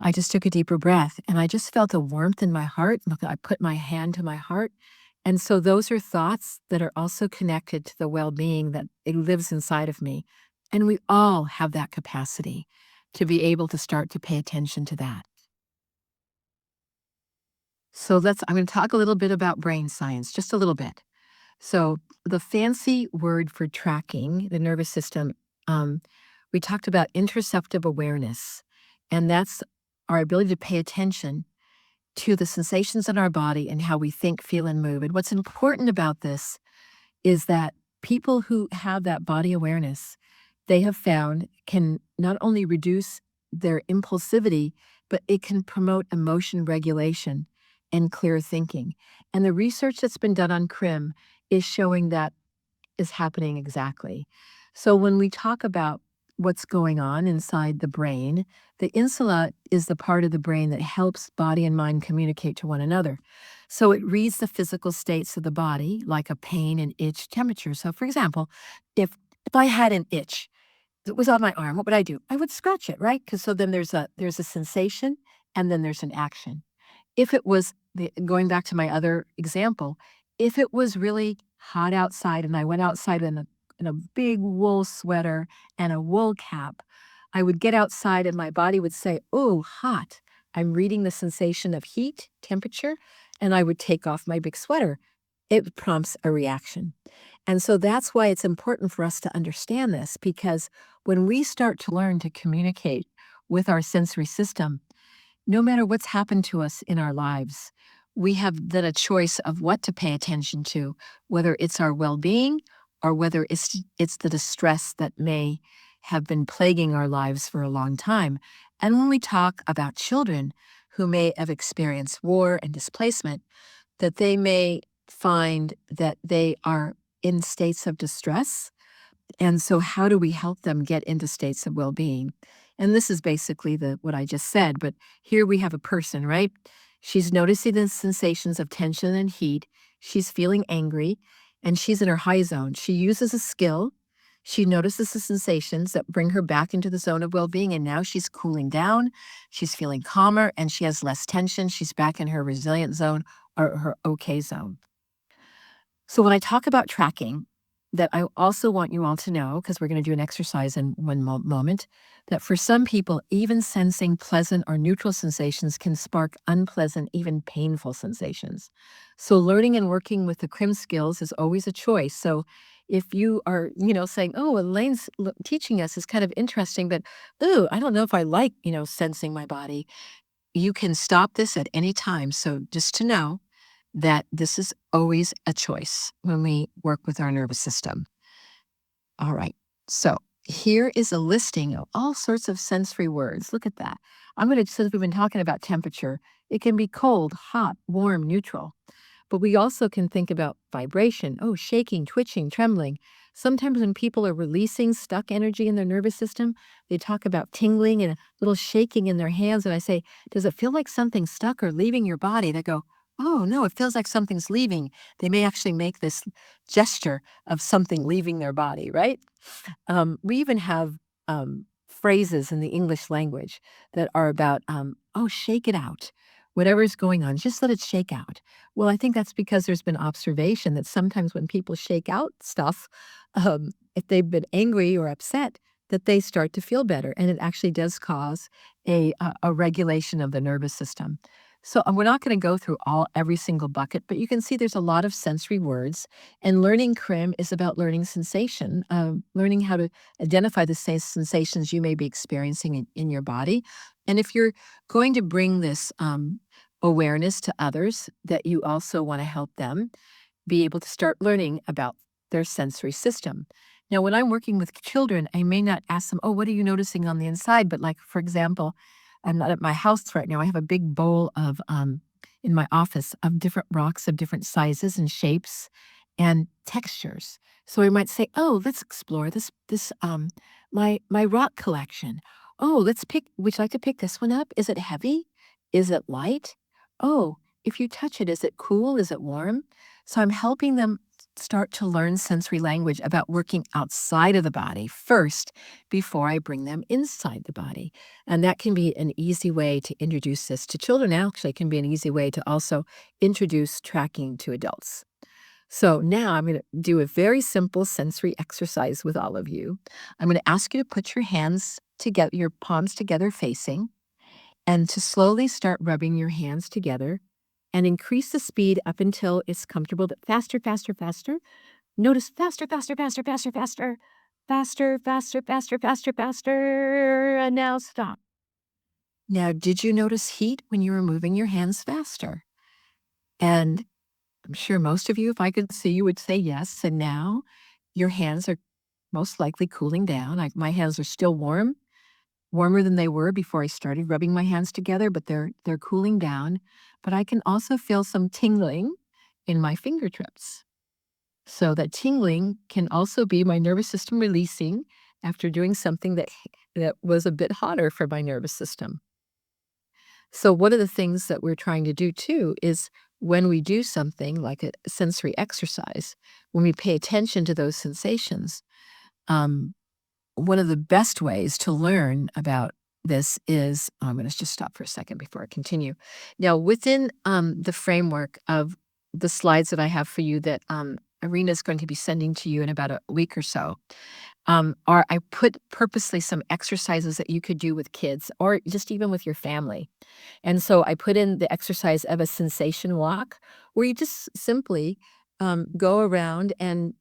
I just took a deeper breath and I just felt a warmth in my heart. Look, I put my hand to my heart. And so those are thoughts that are also connected to the well-being that it lives inside of me. And we all have that capacity to be able to start to pay attention to that. So I'm going to talk a little bit about brain science, just a little bit. So the fancy word for tracking the nervous system, we talked about interoceptive awareness, and that's our ability to pay attention to the sensations in our body and how we think, feel, and move. And what's important about this is that people who have that body awareness, they have found can not only reduce their impulsivity, but it can promote emotion regulation and clear thinking. And the research that's been done on CRIM is showing that is happening exactly. So when we talk about what's going on inside the brain, the insula is the part of the brain that helps body and mind communicate to one another. So it reads the physical states of the body, like a pain and itch temperature. So for example, if I had an itch that was on my arm, what would I do? I would scratch it, right? Because so then there's a sensation and then there's an action. If it was, going back to my other example, if it was really hot outside and I went outside in a big wool sweater and a wool cap, I would get outside and my body would say, oh, hot. I'm reading the sensation of heat, temperature, and I would take off my big sweater. It prompts a reaction. And so that's why it's important for us to understand this, because when we start to learn to communicate with our sensory system, no matter what's happened to us in our lives, we have then a choice of what to pay attention to, whether it's our well-being or whether it's the distress that may have been plaguing our lives for a long time. And when we talk about children who may have experienced war and displacement, that they may find that they are in states of distress. And so how do we help them get into states of well-being? And this is basically what I just said, but here we have a person, right? She's noticing the sensations of tension and heat. She's feeling angry, and she's in her high zone. She uses a skill. She notices the sensations that bring her back into the zone of well-being, and now she's cooling down. She's feeling calmer, and she has less tension. She's back in her resilient zone or her okay zone. So when I talk about tracking, that I also want you all to know, because we're going to do an exercise in one moment, that for some people, even sensing pleasant or neutral sensations can spark unpleasant, even painful sensations. So learning and working with the CRIM skills is always a choice. So if you are, saying, oh, Elaine's teaching us is kind of interesting, but, ooh, I don't know if I like, sensing my body, you can stop this at any time. So just to know that this is always a choice when we work with our nervous system. All right, so here is a listing of all sorts of sensory words. Look at that. Since we've been talking about temperature, it can be cold, hot, warm, neutral. But we also can think about vibration, shaking, twitching, trembling. Sometimes when people are releasing stuck energy in their nervous system, they talk about tingling and a little shaking in their hands. And I say, does it feel like something's stuck or leaving your body? They go, oh, no, it feels like something's leaving. They may actually make this gesture of something leaving their body, right? We even have phrases in the English language that are about, shake it out. Whatever's going on, just let it shake out. Well, I think that's because there's been observation that sometimes when people shake out stuff, if they've been angry or upset, that they start to feel better. And it actually does cause a regulation of the nervous system. So we're not going to go through every single bucket, but you can see there's a lot of sensory words. And learning CRIM is about learning sensation, learning how to identify the sensations you may be experiencing in your body. And if you're going to bring this awareness to others, that you also want to help them be able to start learning about their sensory system. Now, when I'm working with children, I may not ask them, oh, what are you noticing on the inside? But like, for example, I'm not at my house right now. I have a big bowl of, in my office, of different rocks of different sizes and shapes and textures. So I might say, oh, let's explore my rock collection. Oh, would you like to pick this one up? Is it heavy? Is it light? Oh, if you touch it, is it cool? Is it warm? So I'm helping them start to learn sensory language about working outside of the body first before I bring them inside the body. And that can be an easy way to introduce this to children. Actually, it can be an easy way to also introduce tracking to adults. So now I'm going to do a very simple sensory exercise with all of you. I'm going to ask you to put your hands together, your palms together facing, and to slowly start rubbing your hands together and increase the speed up until it's comfortable, but faster, faster, faster. Notice faster, faster, faster, faster, faster, faster, faster, faster, faster, faster, and now stop. Now, did you notice heat when you were moving your hands faster? And I'm sure most of you, if I could see you, would say yes. And now your hands are most likely cooling down. My hands are still warmer than they were before I started rubbing my hands together, but they're cooling down. But I can also feel some tingling in my fingertips. So that tingling can also be my nervous system releasing after doing something that was a bit hotter for my nervous system. So one of the things that we're trying to do too is when we do something like a sensory exercise, when we pay attention to those sensations, one of the best ways to learn about this is, I'm going to just stop for a second before I continue. Now, within the framework of the slides that I have for you that Irina is going to be sending to you in about a week or so, I put purposely some exercises that you could do with kids or just even with your family. And so I put in the exercise of a sensation walk where you just simply go around and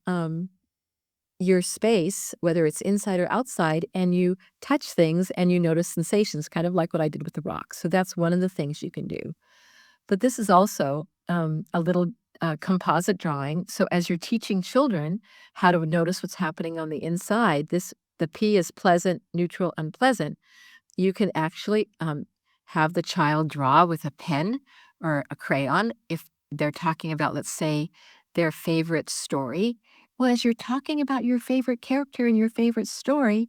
your space, whether it's inside or outside, and you touch things and you notice sensations, kind of like what I did with the rocks. So that's one of the things you can do. But this is also a little composite drawing. So as you're teaching children how to notice what's happening on the inside, the P is pleasant, neutral, unpleasant. You can actually have the child draw with a pen or a crayon if they're talking about, let's say, their favorite story Well, as you're talking about your favorite character and your favorite story,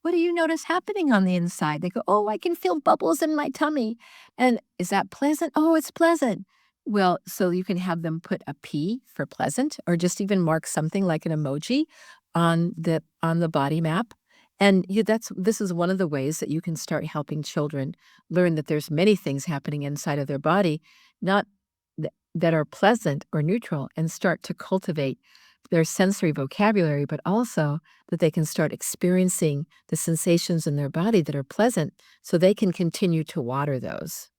what do you notice happening on the inside? They go, oh, I can feel bubbles in my tummy. And is that pleasant? Oh, it's pleasant. Well, so you can have them put a P for pleasant, or just even mark something like an emoji on the body map. And this is one of the ways that you can start helping children learn that there's many things happening inside of their body, not that are pleasant or neutral, and start to cultivate their sensory vocabulary, but also that they can start experiencing the sensations in their body that are pleasant so they can continue to water those.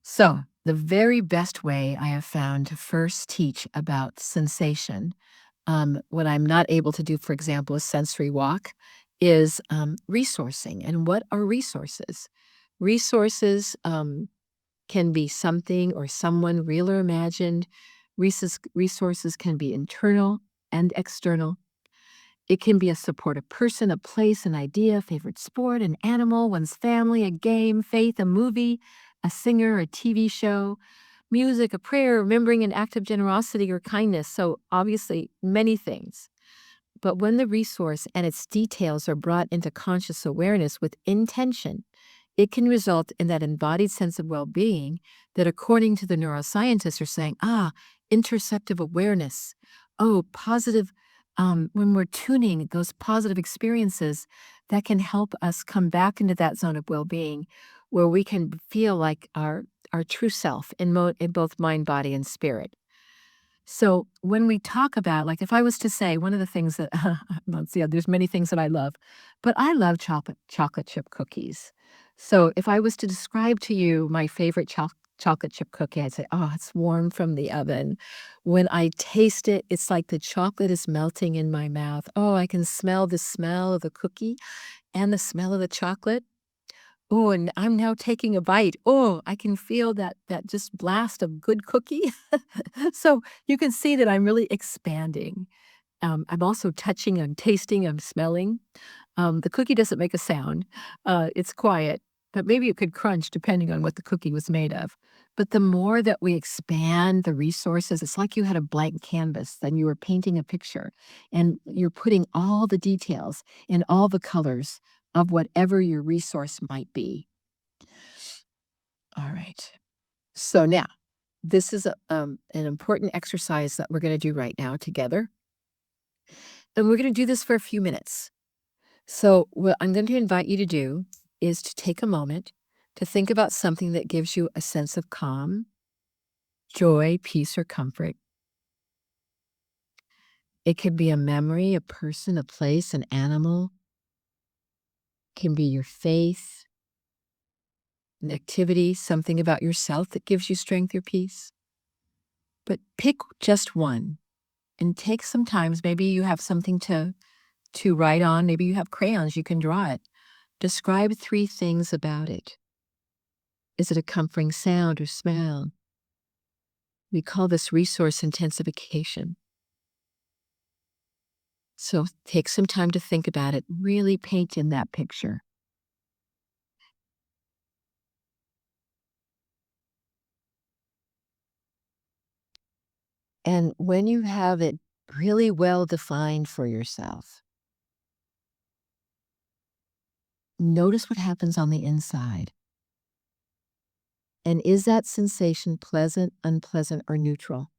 So, the very best way I have found to first teach about sensation, when I'm not able to do, for example, a sensory walk, is resourcing. And what are resources? Resources can be something or someone, real or imagined. Resources can be internal and external. It can be a supportive person, a place, an idea, favorite sport, an animal, one's family, a game, faith, a movie, a singer, a TV show, music, a prayer, remembering an act of generosity or kindness. So obviously, many things. But when the resource and its details are brought into conscious awareness with intention, it can result in that embodied sense of well-being that, according to the neuroscientists, are saying, interoceptive awareness. Oh, positive, when we're tuning those positive experiences, that can help us come back into that zone of well-being where we can feel like our true self in both mind, body, and spirit. So when we talk about, like, if I was to say one of the things that, let's see, there's many things that I love, but I love chocolate chip cookies. So if I was to describe to you my favorite chocolate chip cookie, I'd say, oh, it's warm from the oven. When I taste it, it's like the chocolate is melting in my mouth. Oh, I can smell the smell of the cookie and the smell of the chocolate. Oh, and I'm now taking a bite. Oh, I can feel that just blast of good cookie. So you can see that I'm really expanding. I'm also touching, I'm tasting, I'm smelling. The cookie doesn't make a sound. It's quiet, but maybe it could crunch depending on what the cookie was made of. But the more that we expand the resources, it's like you had a blank canvas, then you were painting a picture, and you're putting all the details and all the colors of whatever your resource might be. All right. So now, this is an important exercise that we're going to do right now together. And we're going to do this for a few minutes. So, what I'm going to invite you to do is to take a moment to think about something that gives you a sense of calm, joy, peace, or comfort. It could be a memory, a person, a place, an animal. It can be your faith, an activity, something about yourself that gives you strength or peace. But pick just one and take some time. Maybe you have something to write on. Maybe you have crayons, you can draw it. Describe 3 things about it. Is it a comforting sound or smell? We call this resource intensification. So take some time to think about it. Really paint in that picture. And when you have it really well defined for yourself, notice what happens on the inside. And is that sensation pleasant, unpleasant, or neutral?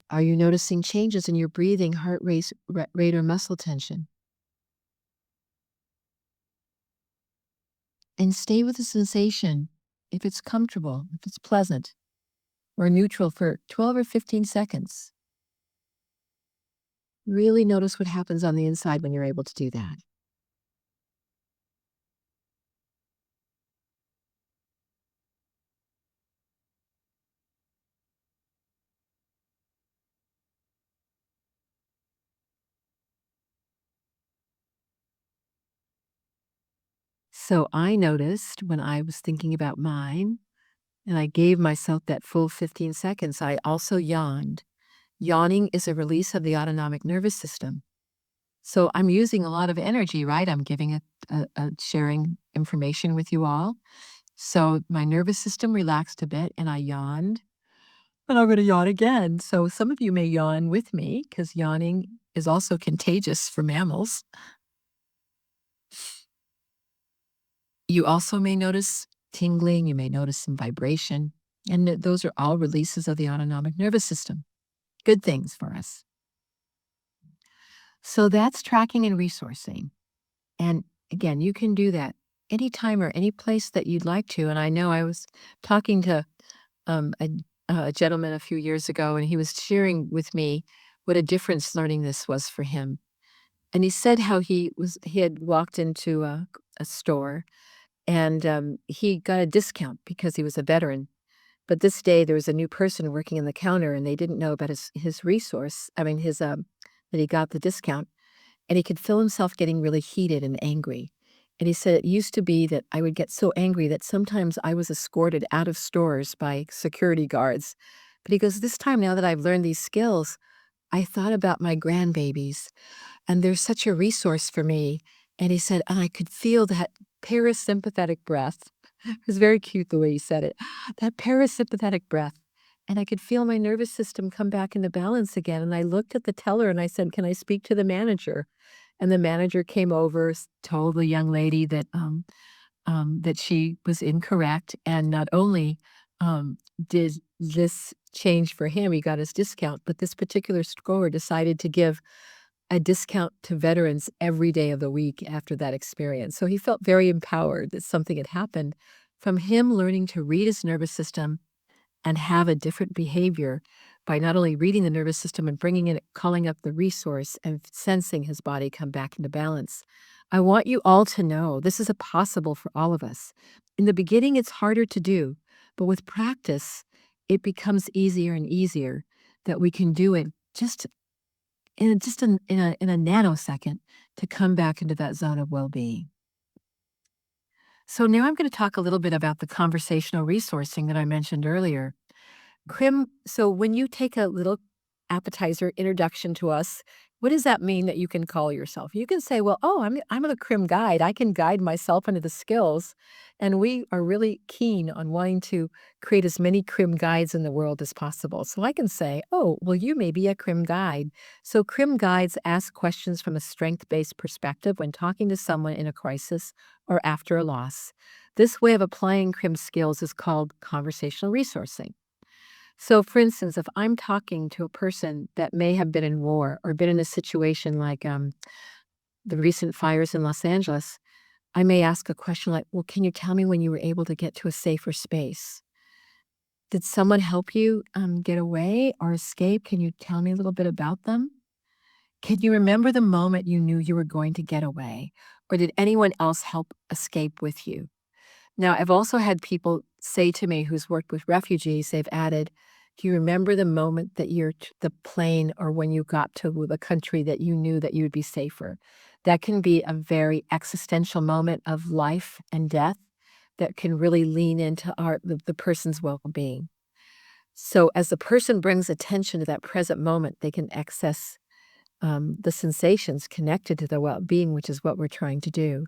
Are you noticing changes in your breathing, heart rate, or muscle tension? And stay with the sensation if it's comfortable, if it's pleasant, or neutral for 12 or 15 seconds. Really notice what happens on the inside when you're able to do that. So I noticed when I was thinking about mine, and I gave myself that full 15 seconds, I also yawned. Yawning is a release of the autonomic nervous system. So I'm using a lot of energy, right? I'm giving sharing information with you all. So my nervous system relaxed a bit and I yawned. And I'm going to yawn again. So some of you may yawn with me because yawning is also contagious for mammals. You also may notice tingling, you may notice some vibration, and those are all releases of the autonomic nervous system. Good things for us. So that's tracking and resourcing. And again, you can do that anytime or any place that you'd like to. And I know I was talking to a gentleman a few years ago, and he was sharing with me what a difference learning this was for him. And he said how he had walked into a store and he got a discount because he was a veteran. But this day there was a new person working in the counter and they didn't know about his resource. I mean, that he got the discount, and he could feel himself getting really heated and angry. And he said, it used to be that I would get so angry that sometimes I was escorted out of stores by security guards. But he goes, this time now that I've learned these skills, I thought about my grandbabies, and they're such a resource for me. And he said, and I could feel that parasympathetic breath. It was very cute the way he said it, that parasympathetic breath. And I could feel my nervous system come back into balance again. And I looked at the teller and I said, can I speak to the manager? And the manager came over, told the young lady that that she was incorrect. And not only did this change for him, he got his discount, but this particular store decided to give a discount to veterans every day of the week after that experience. So he felt very empowered that something had happened from him learning to read his nervous system and have a different behavior by not only reading the nervous system and bringing in, calling up the resource and sensing his body come back into balance. I want you all to know this is possible for all of us. In the beginning, it's harder to do, but with practice, it becomes easier and easier that we can do it just in a nanosecond to come back into that zone of well-being. So now I'm going to talk a little bit about the conversational resourcing that I mentioned earlier. So when you take a little appetizer introduction to us, what does that mean that you can call yourself? You can say, well, oh, I'm a CRIM guide. I can guide myself into the skills. And we are really keen on wanting to create as many CRIM guides in the world as possible. So I can say, oh, well, you may be a CRIM guide. So CRIM guides ask questions from a strength-based perspective when talking to someone in a crisis or after a loss. This way of applying CRIM skills is called conversational resourcing. So, for instance, if I'm talking to a person that may have been in war or been in a situation like the recent fires in Los Angeles, I may ask a question like, well, can you tell me when you were able to get to a safer space? Did someone help you get away or escape? Can you tell me a little bit about them? Can you remember the moment you knew you were going to get away? Or did anyone else help escape with you? Now, I've also had people say to me who's worked with refugees, they've added, do you remember the moment that the plane or when you got to the country that you knew that you would be safer? That can be a very existential moment of life and death that can really lean into the person's well-being. So as the person brings attention to that present moment, they can access the sensations connected to their well-being, which is what we're trying to do.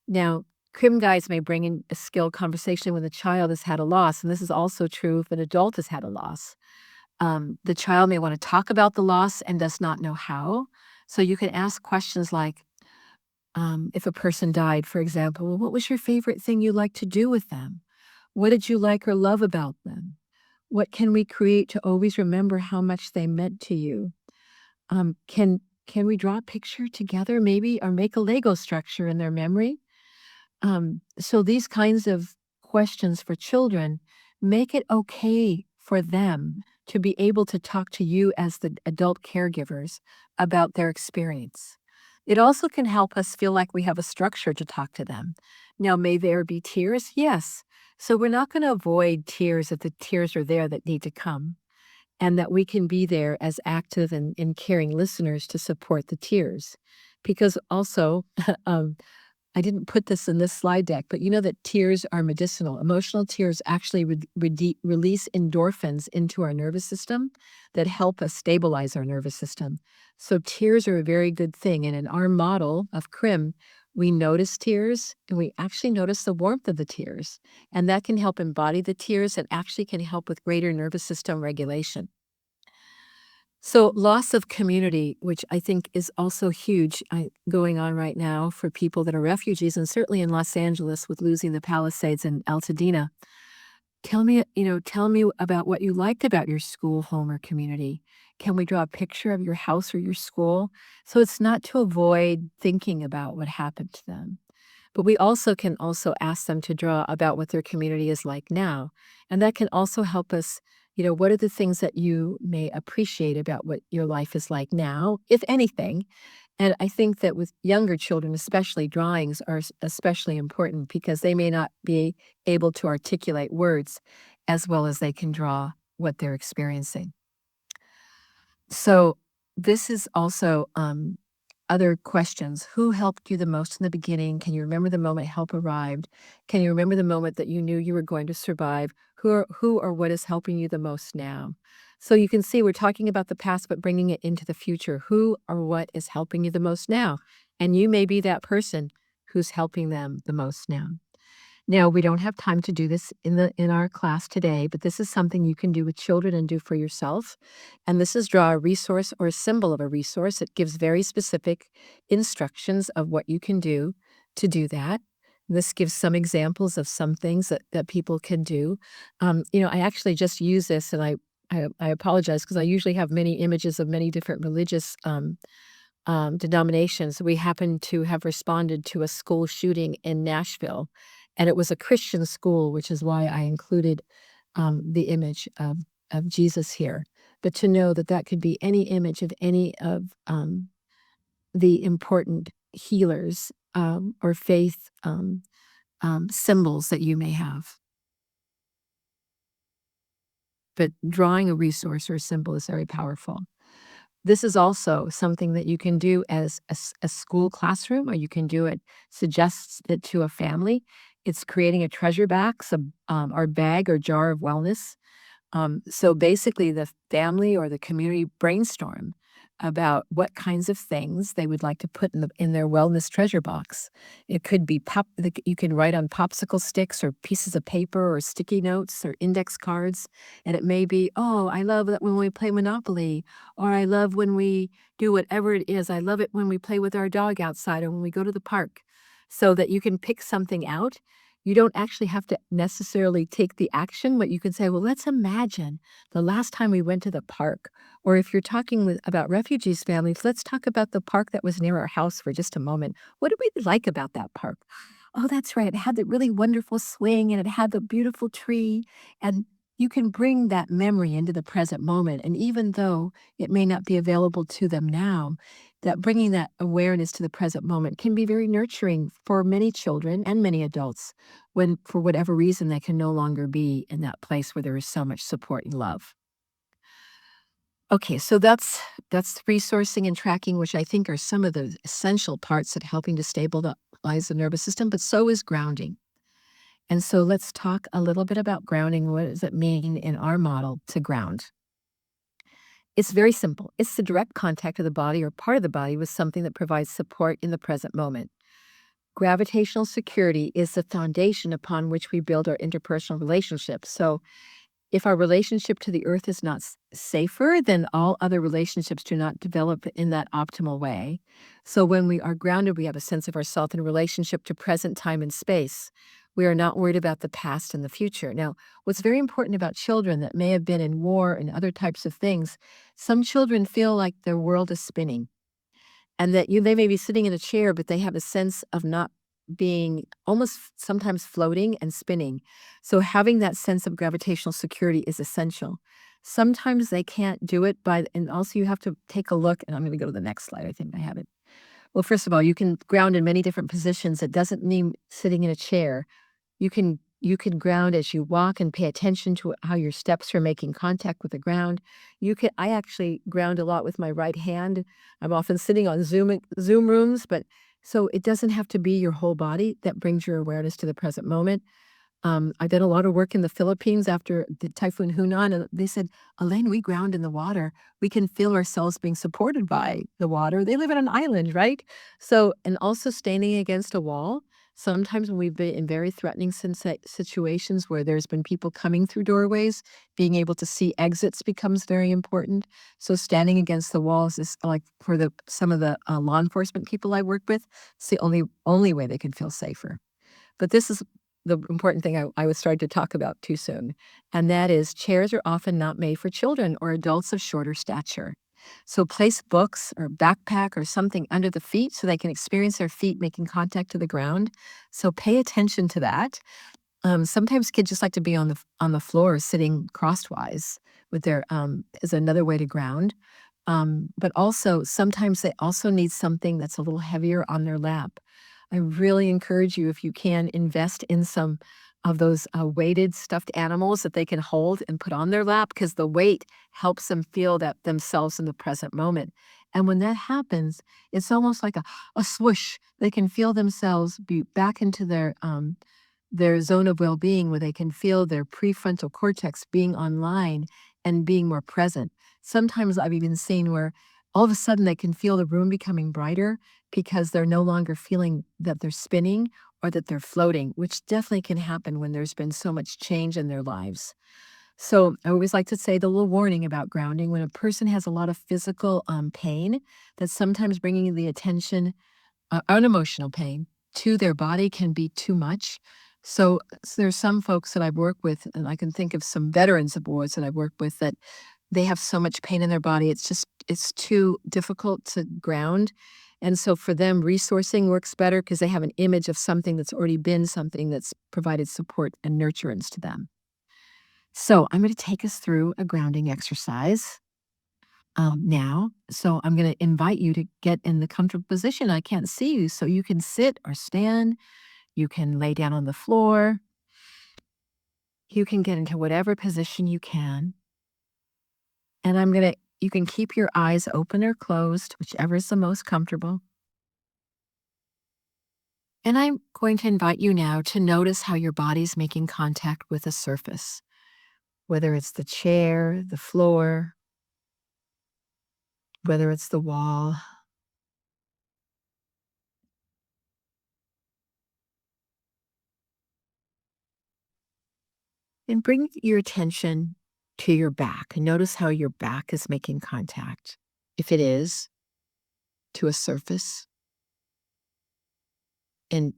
Now, CRIM guides may bring in a skill conversation when the child has had a loss, and this is also true if an adult has had a loss. The child may want to talk about the loss and does not know how. So you can ask questions like, if a person died, for example, well, what was your favorite thing you liked to do with them? What did you like or love about them? What can we create to always remember how much they meant to you? Can we draw a picture together maybe or make a Lego structure in their memory? So these kinds of questions for children make it okay for them to be able to talk to you as the adult caregivers about their experience. It also can help us feel like we have a structure to talk to them. Now, may there be tears? Yes. So we're not going to avoid tears if the tears are there that need to come, and that we can be there as active and caring listeners to support the tears. Because also, I didn't put this in this slide deck, but you know that tears are medicinal. Emotional tears actually release endorphins into our nervous system that help us stabilize our nervous system. So tears are a very good thing. And in our model of CRIM, We notice tears, and we actually notice the warmth of the tears. And that can help embody the tears and actually can help with greater nervous system regulation. So loss of community, which I think is also huge going on right now for people that are refugees, and certainly in Los Angeles with losing the Palisades and Altadena. Tell me about what you liked about your school, home, or community. Can we draw a picture of your house or your school? So it's not to avoid thinking about what happened to them. But we also can ask them to draw about what their community is like now. And that can also help us, what are the things that you may appreciate about what your life is like now, if anything? And I think that with younger children, especially, drawings are especially important because they may not be able to articulate words as well as they can draw what they're experiencing. So this is also other questions. Who helped you the most in the beginning? Can you remember the moment help arrived? Can you remember the moment that you knew you were going to survive? Who or what is helping you the most now? So you can see we're talking about the past, but bringing it into the future. Who or what is helping you the most now? And you may be that person who's helping them the most now. Now, we don't have time to do this in our class today, but this is something you can do with children and do for yourself. And this is draw a resource or a symbol of a resource. It gives very specific instructions of what you can do to do that. This gives some examples of some things that people can do. I actually just use this, and I apologize because I usually have many images of many different religious denominations. We happen to have responded to a school shooting in Nashville, and it was a Christian school, which is why I included the image of Jesus here. But to know that that could be any image of any of the important healers or faith symbols that you may have. But drawing a resource or a symbol is very powerful. This is also something that you can do as a school classroom, or you can do it, suggests it to a family. It's creating a treasure box, or bag or jar of wellness. So basically the family or the community brainstorm about what kinds of things they would like to put in their wellness treasure box. It could be you can write on popsicle sticks or pieces of paper or sticky notes or index cards. And it may be, oh, I love that when we play Monopoly, or I love when we do whatever it is. I love it when we play with our dog outside or when we go to the park. So that you can pick something out. You don't actually have to necessarily take the action, but you can say, well, let's imagine the last time we went to the park. Or if you're talking about refugees families, let's talk about the park that was near our house for just a moment. What did we like about that park? Oh, that's right. It had the really wonderful swing and it had the beautiful tree. And you can bring that memory into the present moment. And even though it may not be available to them now, that bringing that awareness to the present moment can be very nurturing for many children and many adults when, for whatever reason, they can no longer be in that place where there is so much support and love. Okay, so that's resourcing and tracking, which I think are some of the essential parts at helping to stabilize the nervous system, but so is grounding. And so let's talk a little bit about grounding. What does it mean in our model to ground? It's very simple. It's the direct contact of the body or part of the body with something that provides support in the present moment. Gravitational security is the foundation upon which we build our interpersonal relationships. So if our relationship to the earth is not safer, then all other relationships do not develop in that optimal way. So when we are grounded, we have a sense of ourself in relationship to present time and space. We are not worried about the past and the future. Now, what's very important about children that may have been in war and other types of things, some children feel like their world is spinning and that they may be sitting in a chair, but they have a sense of not being almost sometimes floating and spinning. So having that sense of gravitational security is essential. Sometimes they can't do it and also you have to take a look, and I'm going to go to the next slide. I think I have it. Well, first of all, you can ground in many different positions. It doesn't mean sitting in a chair. You can ground as you walk and pay attention to how your steps are making contact with the ground. I actually ground a lot with my right hand. I'm often sitting on Zoom rooms, but so it doesn't have to be your whole body that brings your awareness to the present moment. I did a lot of work in the Philippines after the Typhoon Hunan, and they said, Elaine, we ground in the water. We can feel ourselves being supported by the water. They live on an island, right? So, and also standing against a wall. Sometimes when we've been in very threatening situations where there's been people coming through doorways, being able to see exits becomes very important. So standing against the walls is like for some of the law enforcement people I work with, it's the only way they can feel safer. But this is the important thing I was starting to talk about too soon, and that is chairs are often not made for children or adults of shorter stature. So place books or backpack or something under the feet so they can experience their feet making contact to the ground. So pay attention to that. Sometimes kids just like to be on the floor sitting crosswise with their is another way to ground. But also sometimes they also need something that's a little heavier on their lap. I really encourage you, if you can, invest in some of those weighted stuffed animals that they can hold and put on their lap because the weight helps them feel that themselves in the present moment. And when that happens, it's almost like a swoosh. They can feel themselves be back into their zone of well-being where they can feel their prefrontal cortex being online and being more present. Sometimes I've even seen where all of a sudden they can feel the room becoming brighter because they're no longer feeling that they're spinning or that they're floating, which definitely can happen when there's been so much change in their lives. So I always like to say the little warning about grounding when a person has a lot of physical pain, that sometimes bringing the attention unemotional pain to their body can be too much. So there's some folks that I've worked with, and I can think of some veterans of wars that I've worked with that they have so much pain in their body. It's too difficult to ground. And so for them, resourcing works better because they have an image of something that's already been something that's provided support and nurturance to them. So I'm going to take us through a grounding exercise now. So I'm going to invite you to get in the comfortable position. I can't see you, so you can sit or stand. You can lay down on the floor. You can get into whatever position you can. And you can keep your eyes open or closed, whichever is the most comfortable. And I'm going to invite you now to notice how your body's making contact with a surface, whether it's the chair, the floor, whether it's the wall. And bring your attention to your back and notice how your back is making contact. If it is, to a surface. And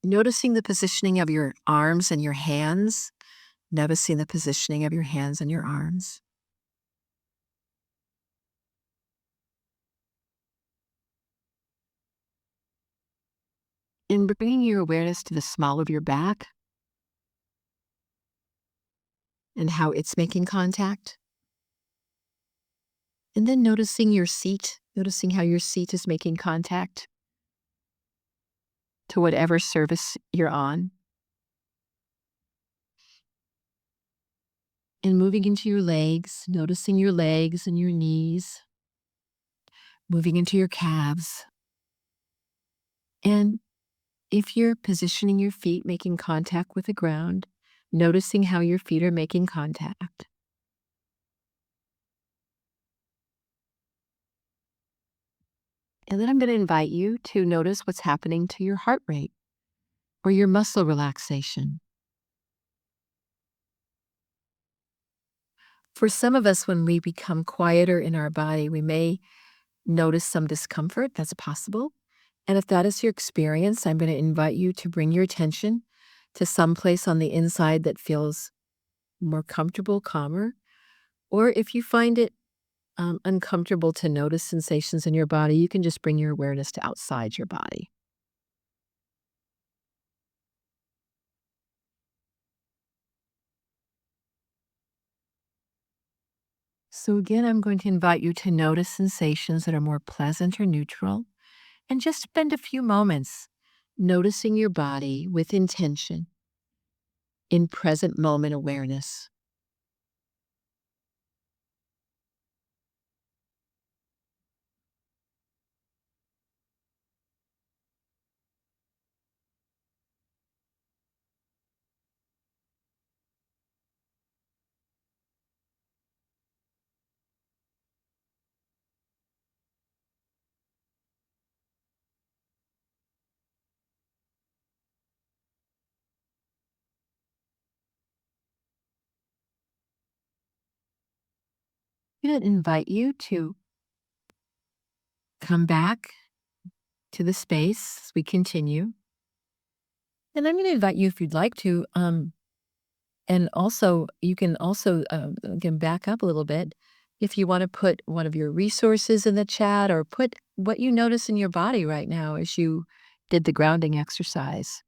noticing the positioning of your arms and your hands, noticing the positioning of your hands and your arms. And bringing your awareness to the small of your back and how it's making contact. And then noticing your seat, noticing how your seat is making contact to whatever surface you're on. And moving into your legs, noticing your legs and your knees, moving into your calves. And if you're positioning your feet, making contact with the ground, noticing how your feet are making contact. And then I'm going to invite you to notice what's happening to your heart rate or your muscle relaxation. For some of us, when we become quieter in our body, we may notice some discomfort. That's possible. And if that is your experience, I'm going to invite you to bring your attention to some place on the inside that feels more comfortable, calmer. Or if you find it uncomfortable to notice sensations in your body, you can just bring your awareness to outside your body. So again, I'm going to invite you to notice sensations that are more pleasant or neutral, and just spend a few moments noticing your body with intention in present moment awareness. I'm going to invite you to come back to the space as we continue. And I'm going to invite you, if you'd like to, and also you can also again back up a little bit if you want to put one of your resources in the chat or put what you notice in your body right now as you did the grounding exercise.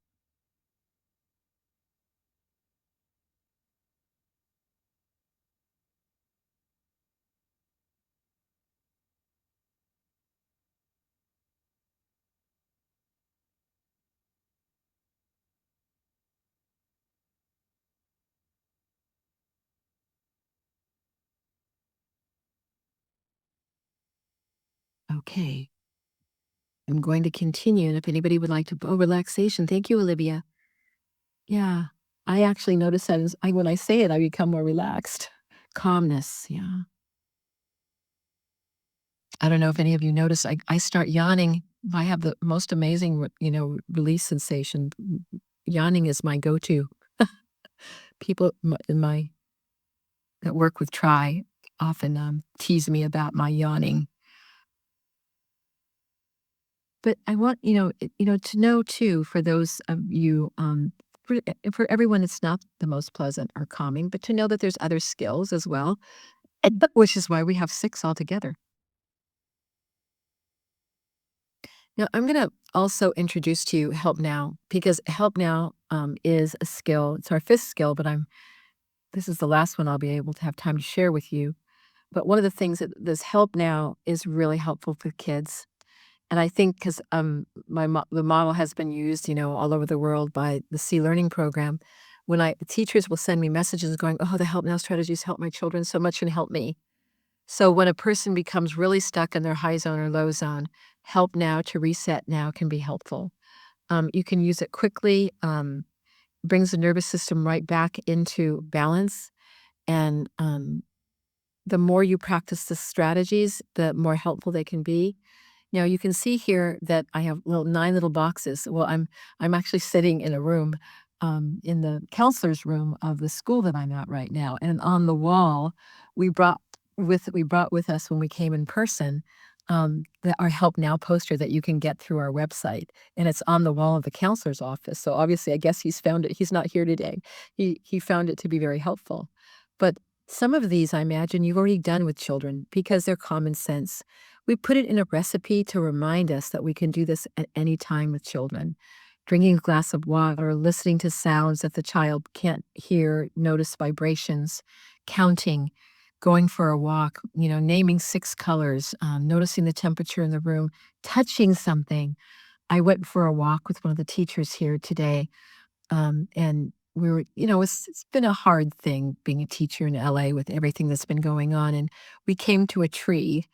Okay. I'm going to continue. And if anybody would like to, oh, relaxation. Thank you, Olivia. Yeah. I actually notice that when I say it, I become more relaxed. Calmness. Yeah. I don't know if any of you notice, I start yawning. I have the most amazing, release sensation. Yawning is my go-to. People that work with Try often tease me about my yawning. But I want, to know too, for those of you, for everyone, it's not the most pleasant or calming, but to know that there's other skills as well, which is why we have 6 altogether. Now, I'm going to also introduce to you Help Now, because Help Now is a skill. It's our 5th skill, but this is the last one I'll be able to have time to share with you. But one of the things that this Help Now is really helpful for kids. And I think because the model has been used, all over the world by the C Learning program, when the teachers will send me messages going, oh, the Help Now strategies help my children so much and help me. So when a person becomes really stuck in their high zone or low zone, Help Now to reset now can be helpful. You can use it quickly, brings the nervous system right back into balance. And the more you practice the strategies, the more helpful they can be. Now you can see here that I have 9 little boxes. Well, I'm actually sitting in a room, in the counselor's room of the school that I'm at right now, and on the wall, we brought with us when we came in person, our Help Now poster that you can get through our website, and it's on the wall of the counselor's office. So obviously, I guess he's found it. He's not here today. He found it to be very helpful, but some of these I imagine you've already done with children because they're common sense. We put it in a recipe to remind us that we can do this at any time with children. Drinking a glass of water, listening to sounds that the child can't hear, notice vibrations, counting, going for a walk, naming 6 colors, noticing the temperature in the room, touching something. I went for a walk with one of the teachers here today, and we were, it's been a hard thing being a teacher in LA with everything that's been going on. And we came to a tree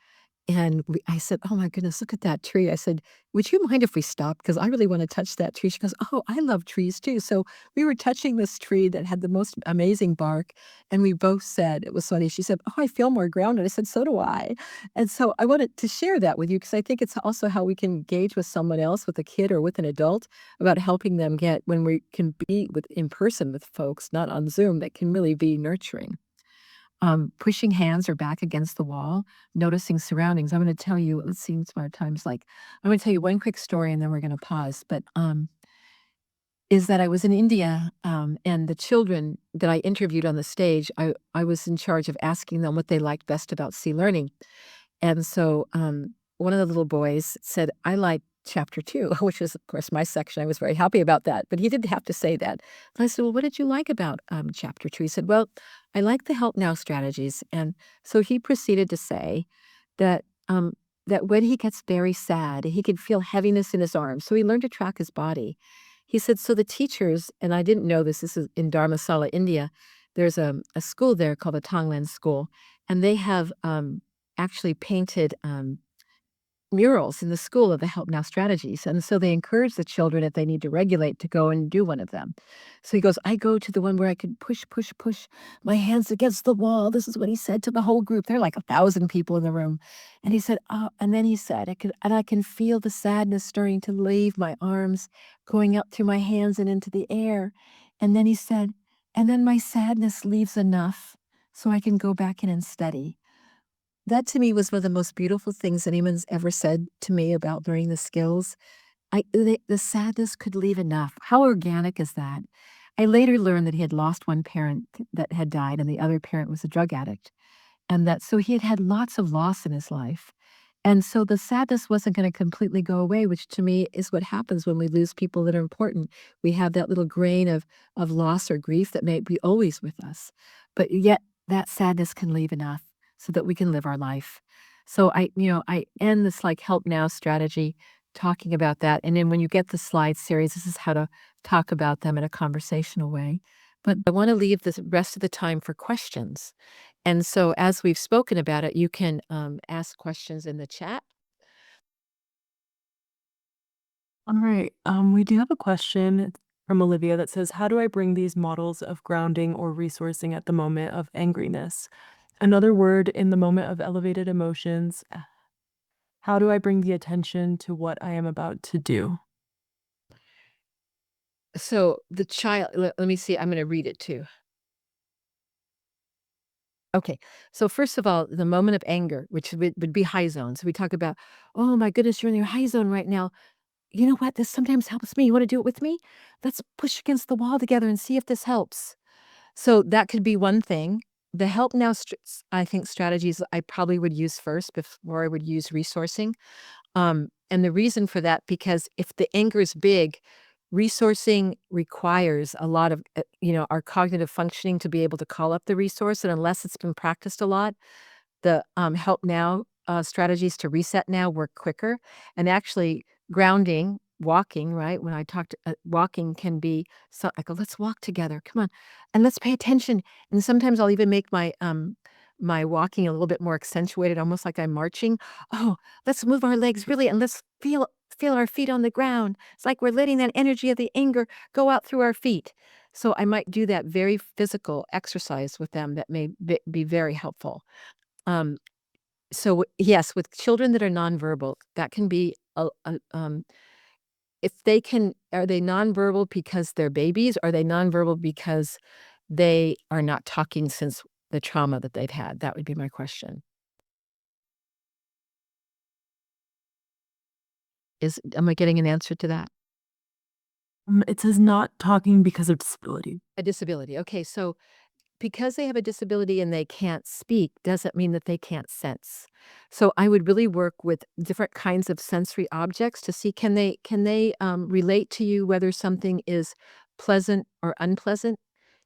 and I said, oh my goodness, look at that tree. I said, would you mind if we stopped? Because I really want to touch that tree. She goes, oh, I love trees too. So we were touching this tree that had the most amazing bark. And we both said, it was funny. She said, oh, I feel more grounded. I said, so do I. And so I wanted to share that with you because I think it's also how we can engage with someone else, with a kid or with an adult, about helping them get when we can be in person with folks, not on Zoom, that can really be nurturing. Pushing hands or back against the wall, noticing surroundings. I'm going to tell you, let's see what my time's like. I'm going to tell you one quick story and then we're going to pause. But is that I was in India and the children that I interviewed on the stage, I was in charge of asking them what they liked best about C Learning. And so one of the little boys said, I like chapter 2, which is, of course, my section. I was very happy about that, but he didn't have to say that. And I said, well, what did you like about chapter 2? He said, well, I like the Help Now strategies. And so he proceeded to say that that when he gets very sad, he can feel heaviness in his arms. So he learned to track his body. He said, so the teachers, and I didn't know this is in Dharamsala, India, there's a school there called the Tonglen School, and they have actually painted murals in the school of the Help Now strategies. And so they encourage the children, if they need to regulate, to go and do one of them. So he goes, I go to the one where I can push my hands against the wall. This is what he said to the whole group. There are like 1,000 people in the room. And he said, oh, and then he said, I can feel the sadness starting to leave my arms, going up through my hands and into the air. And then he said, and then my sadness leaves enough so I can go back in and study. that to me was one of the most beautiful things anyone's ever said to me about learning the skills. The sadness could leave enough. How organic is that? I later learned that he had lost one parent that had died, and the other parent was a drug addict. And that so he had had lots of loss in his life. And so the sadness wasn't going to completely go away, which to me is what happens when we lose people that are important. We have that little grain of loss or grief that may be always with us. But yet that sadness can leave enough so that we can live our life. So I end this like help now strategy talking about that. And then when you get the slide series, this is how to talk about them in a conversational way. But I want to leave the rest of the time for questions. And so as we've spoken about it, you can ask questions in the chat. All right. We do have a question from Olivia that says, how do I bring these models of grounding or resourcing at the moment of angriness? Another word, in the moment of elevated emotions, how do I bring the attention to what I am about to do? So the child, let me see, I'm going to read it too. Okay. So first of all, the moment of anger, which would be high zone. So we talk about, oh my goodness, you're in your high zone right now. You know what? This sometimes helps me. You want to do it with me? Let's push against the wall together and see if this helps. So that could be one thing. The help now, I think strategies I probably would use first before I would use resourcing. And the reason for that, because if the anger is big, resourcing requires a lot of, our cognitive functioning to be able to call up the resource. And unless it's been practiced a lot, the help now strategies to reset now work quicker. And actually, grounding, walking, right? When I talked, walking can be so I go, let's walk together. Come on, and let's pay attention. And sometimes I'll even make my walking a little bit more accentuated, almost like I'm marching. Oh, let's move our legs really, and let's feel our feet on the ground. It's like we're letting that energy of the anger go out through our feet. So I might do that very physical exercise with them that may be very helpful. Um, so yes, with children that are nonverbal, that can be if they can, are they nonverbal because they're babies? Or are they nonverbal because they are not talking since the trauma that they've had? That would be my question. Am I getting an answer to that? It says not talking because of disability. A disability. Okay, so because they have a disability and they can't speak doesn't mean that they can't sense. So I would really work with different kinds of sensory objects to see can they relate to you whether something is pleasant or unpleasant.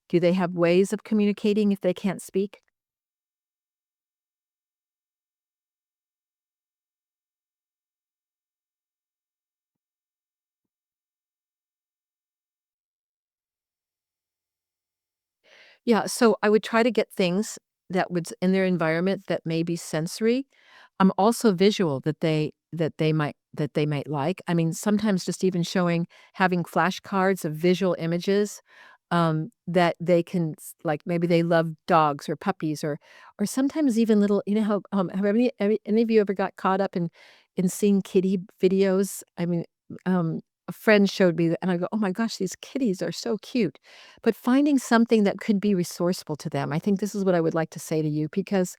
Do they have ways of communicating if they can't speak? Yeah, so I would try to get things that would in their environment that may be sensory. Also visual that they might like. I mean, sometimes just even showing having flashcards of visual images that they can like maybe they love dogs or puppies or sometimes even little, how have any of you ever got caught up in seeing kitty videos? I mean, a friend showed me that and I go, "Oh my gosh, these kitties are so cute." But finding something that could be resourceful to them. I think this is what I would like to say to you because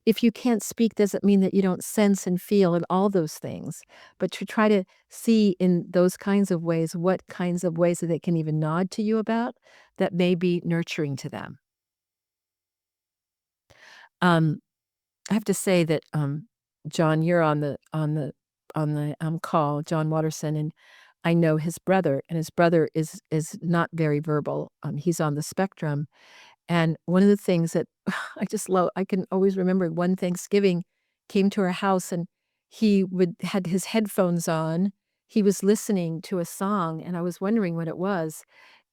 if you can't speak doesn't mean that you don't sense and feel and all those things, but to try to see in those kinds of ways, what kinds of ways that they can even nod to you about that may be nurturing to them. Um, I have to say that, John, you're on the call, John Watterson, and I know his brother, and his brother is not very verbal. He's on the spectrum, and one of the things that I just love, I can always remember one Thanksgiving came to our house and he would had his headphones on. He was listening to a song, and I was wondering what it was.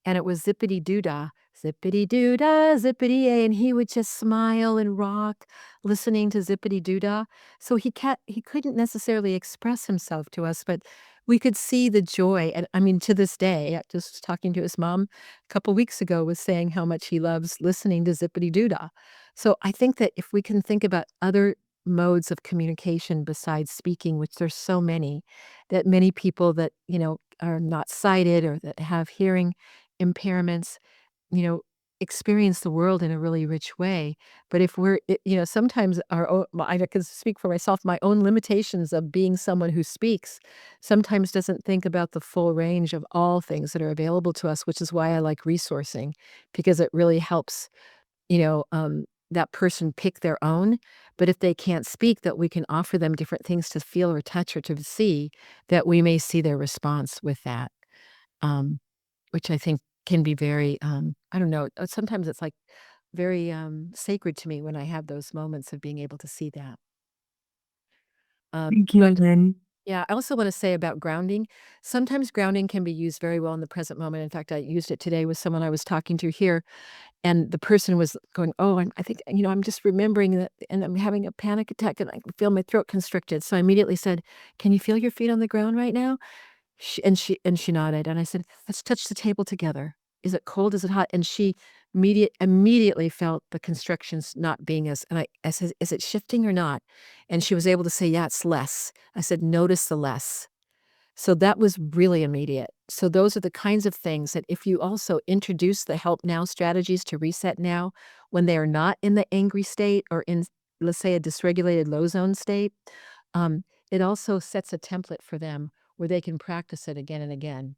And it was zippity doo dah, zippity doo dah, zippity a, and he would just smile and rock, listening to zippity doo dah. So he couldn't necessarily express himself to us, but we could see the joy. And I mean, to this day, I just was talking to his mom a couple weeks ago, was saying how much he loves listening to zippity doo dah. So I think that if we can think about other modes of communication besides speaking, which there's so many, that many people that, are not sighted or that have hearing impairments, you know, experience the world in a really rich way. But if sometimes I can speak for myself, my own limitations of being someone who speaks sometimes doesn't think about the full range of all things that are available to us, which is why I like resourcing, because it really helps, that person pick their own. But if they can't speak, that we can offer them different things to feel or touch or to see, that we may see their response with that. Um, which I think can be very, I don't know, sometimes it's, like, very, sacred to me when I have those moments of being able to see that. Thank you, But Lynn. yeah, I also wanna say about grounding, sometimes grounding can be used very well in the present moment. In fact, I used it today with someone I was talking to here, and the person was going, "Oh, I think, I'm just remembering that and I'm having a panic attack, and I can feel my throat constricted." So I immediately said, "Can you feel your feet on the ground right now?" She nodded, and I said, "Let's touch the table together. Is it cold? Is it hot?" And she immediately felt the constrictions not being as, and I said, "Is it shifting or not?" And she was able to say, "Yeah, it's less." I said, "Notice the less." So that was really immediate. So those are the kinds of things that if you also introduce the help now strategies to reset now when they are not in the angry state or in, let's say, a dysregulated low zone state, um, it also sets a template for them where they can practice it again and again.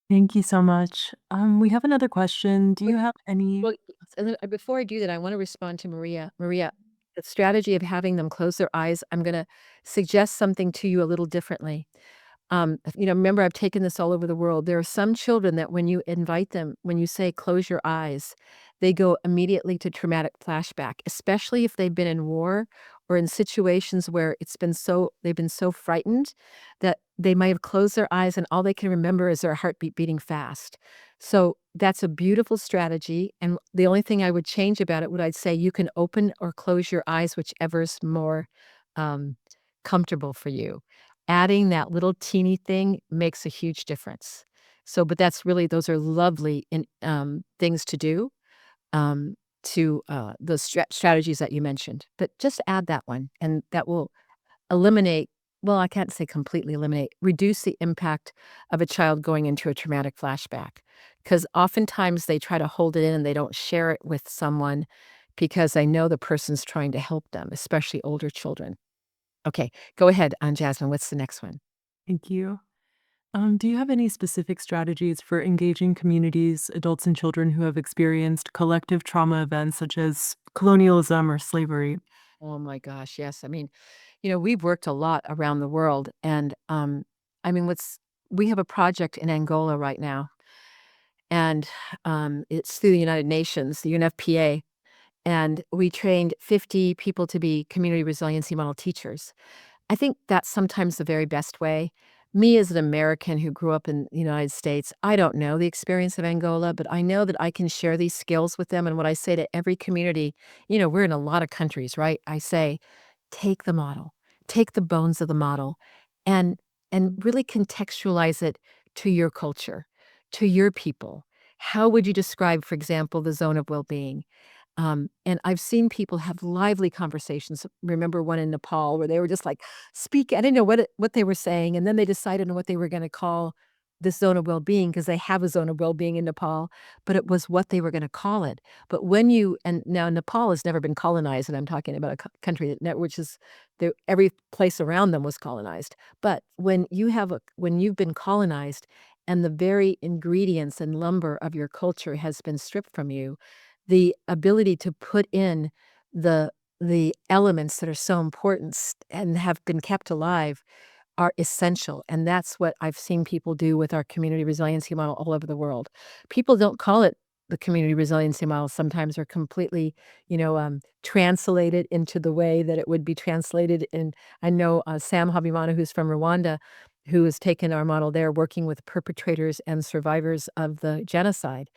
Thank you so much. We have another question. Do But you have any well, and then before I do that, I want to respond to Maria. Maria, the strategy of having them close their eyes, I'm going to suggest something to you a little differently. Remember, I've taken this all over the world. There are some children that when you invite them, when you say close your eyes, they go immediately to traumatic flashback, especially if they've been in war or in situations where they've been so frightened that they might have closed their eyes and all they can remember is their heartbeat beating fast. So that's a beautiful strategy. And the only thing I would change about it would I'd say you can open or close your eyes, whichever's more um, comfortable for you. Adding that little teeny thing makes a huge difference. So, but those are lovely things to do, to those strategies that you mentioned. But just add that one, and that will eliminate, well, I can't say completely eliminate, reduce the impact of a child going into a traumatic flashback. Because oftentimes they try to hold it in and they don't share it with someone because they know the person's trying to help them, especially older children. Okay, go ahead, Jasmine. What's the next one? Thank you. Do you have any specific strategies for engaging communities, adults and children who have experienced collective trauma events such as colonialism or slavery? Oh my gosh, yes. I mean, we've worked a lot around the world, and I mean, we have a project in Angola right now, and it's through the United Nations, the UNFPA, and we trained 50 people to be community resiliency model teachers. I think that's sometimes the very best way. Me as an American who grew up in the United States, I don't know the experience of Angola, but I know that I can share these skills with them. And what I say to every community, we're in a lot of countries, right? I say, take the model, take the bones of the model, and really contextualize it to your culture, to your people. How would you describe, for example, the zone of well-being? And I've seen people have lively conversations. Remember one in Nepal where they were just like, speak. I didn't know what they were saying, and then they decided on what they were going to call this zone of well-being because they have a zone of well-being in Nepal, but it was what they were going to call it. But and now Nepal has never been colonized, and I'm talking about a country which is every place around them was colonized. But when you've been colonized and the very ingredients and lumber of your culture has been stripped from you, the ability to put in the elements that are so important and have been kept alive are essential, and that's what I've seen people do with our community resiliency model all over the world. People don't call it the community resiliency model sometimes, or completely, translated into the way that it would be translated in. I know, Sam Habimana, who's from Rwanda, who has taken our model there, working with perpetrators and survivors of the genocide.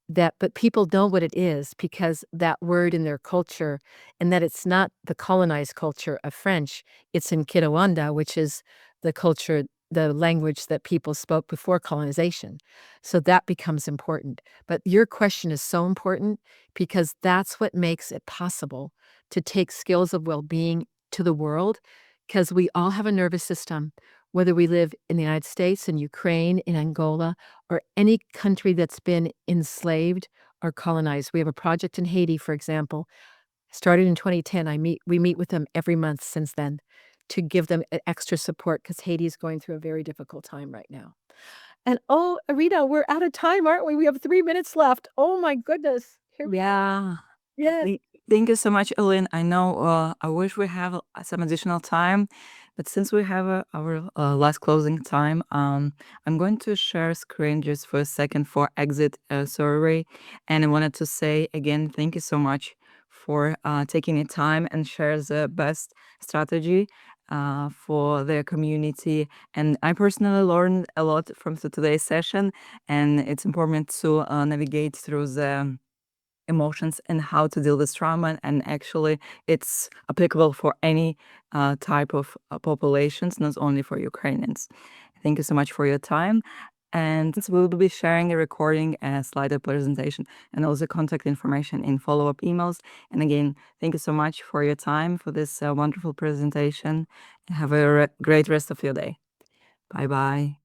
But people know what it is because that word in their culture, and that it's not the colonized culture of French, it's in Kinyarwanda, which is the language that people spoke before colonization. So that becomes important. But your question is so important because that's what makes it possible to take skills of well-being to the world, because we all have a nervous system. whether we live in the United States, in Ukraine, in Angola, or any country that's been enslaved or colonized. We have a project in Haiti, for example, started in 2010. We meet with them every month since then to give them extra support because Haiti is going through a very difficult time right now. And oh, Arita, we're out of time, aren't we? We have 3 minutes left. Oh my goodness. Yeah. Yes. Thank you so much, Elaine. I know I wish we have some additional time, but since we have our last closing time, I'm going to share screen just for a second for exit survey. And I wanted to say again, thank you so much for taking the time and share the best strategy for their community. And I personally learned a lot from today's session, and it's important to navigate through the emotions and how to deal with trauma, and actually it's applicable for any type of populations, not only for Ukrainians. Thank you so much for your time, and we'll be sharing a recording, a slide presentation, and also contact information in follow-up emails. And again, thank you so much for your time for this wonderful presentation. Have a great rest of your day. Bye bye.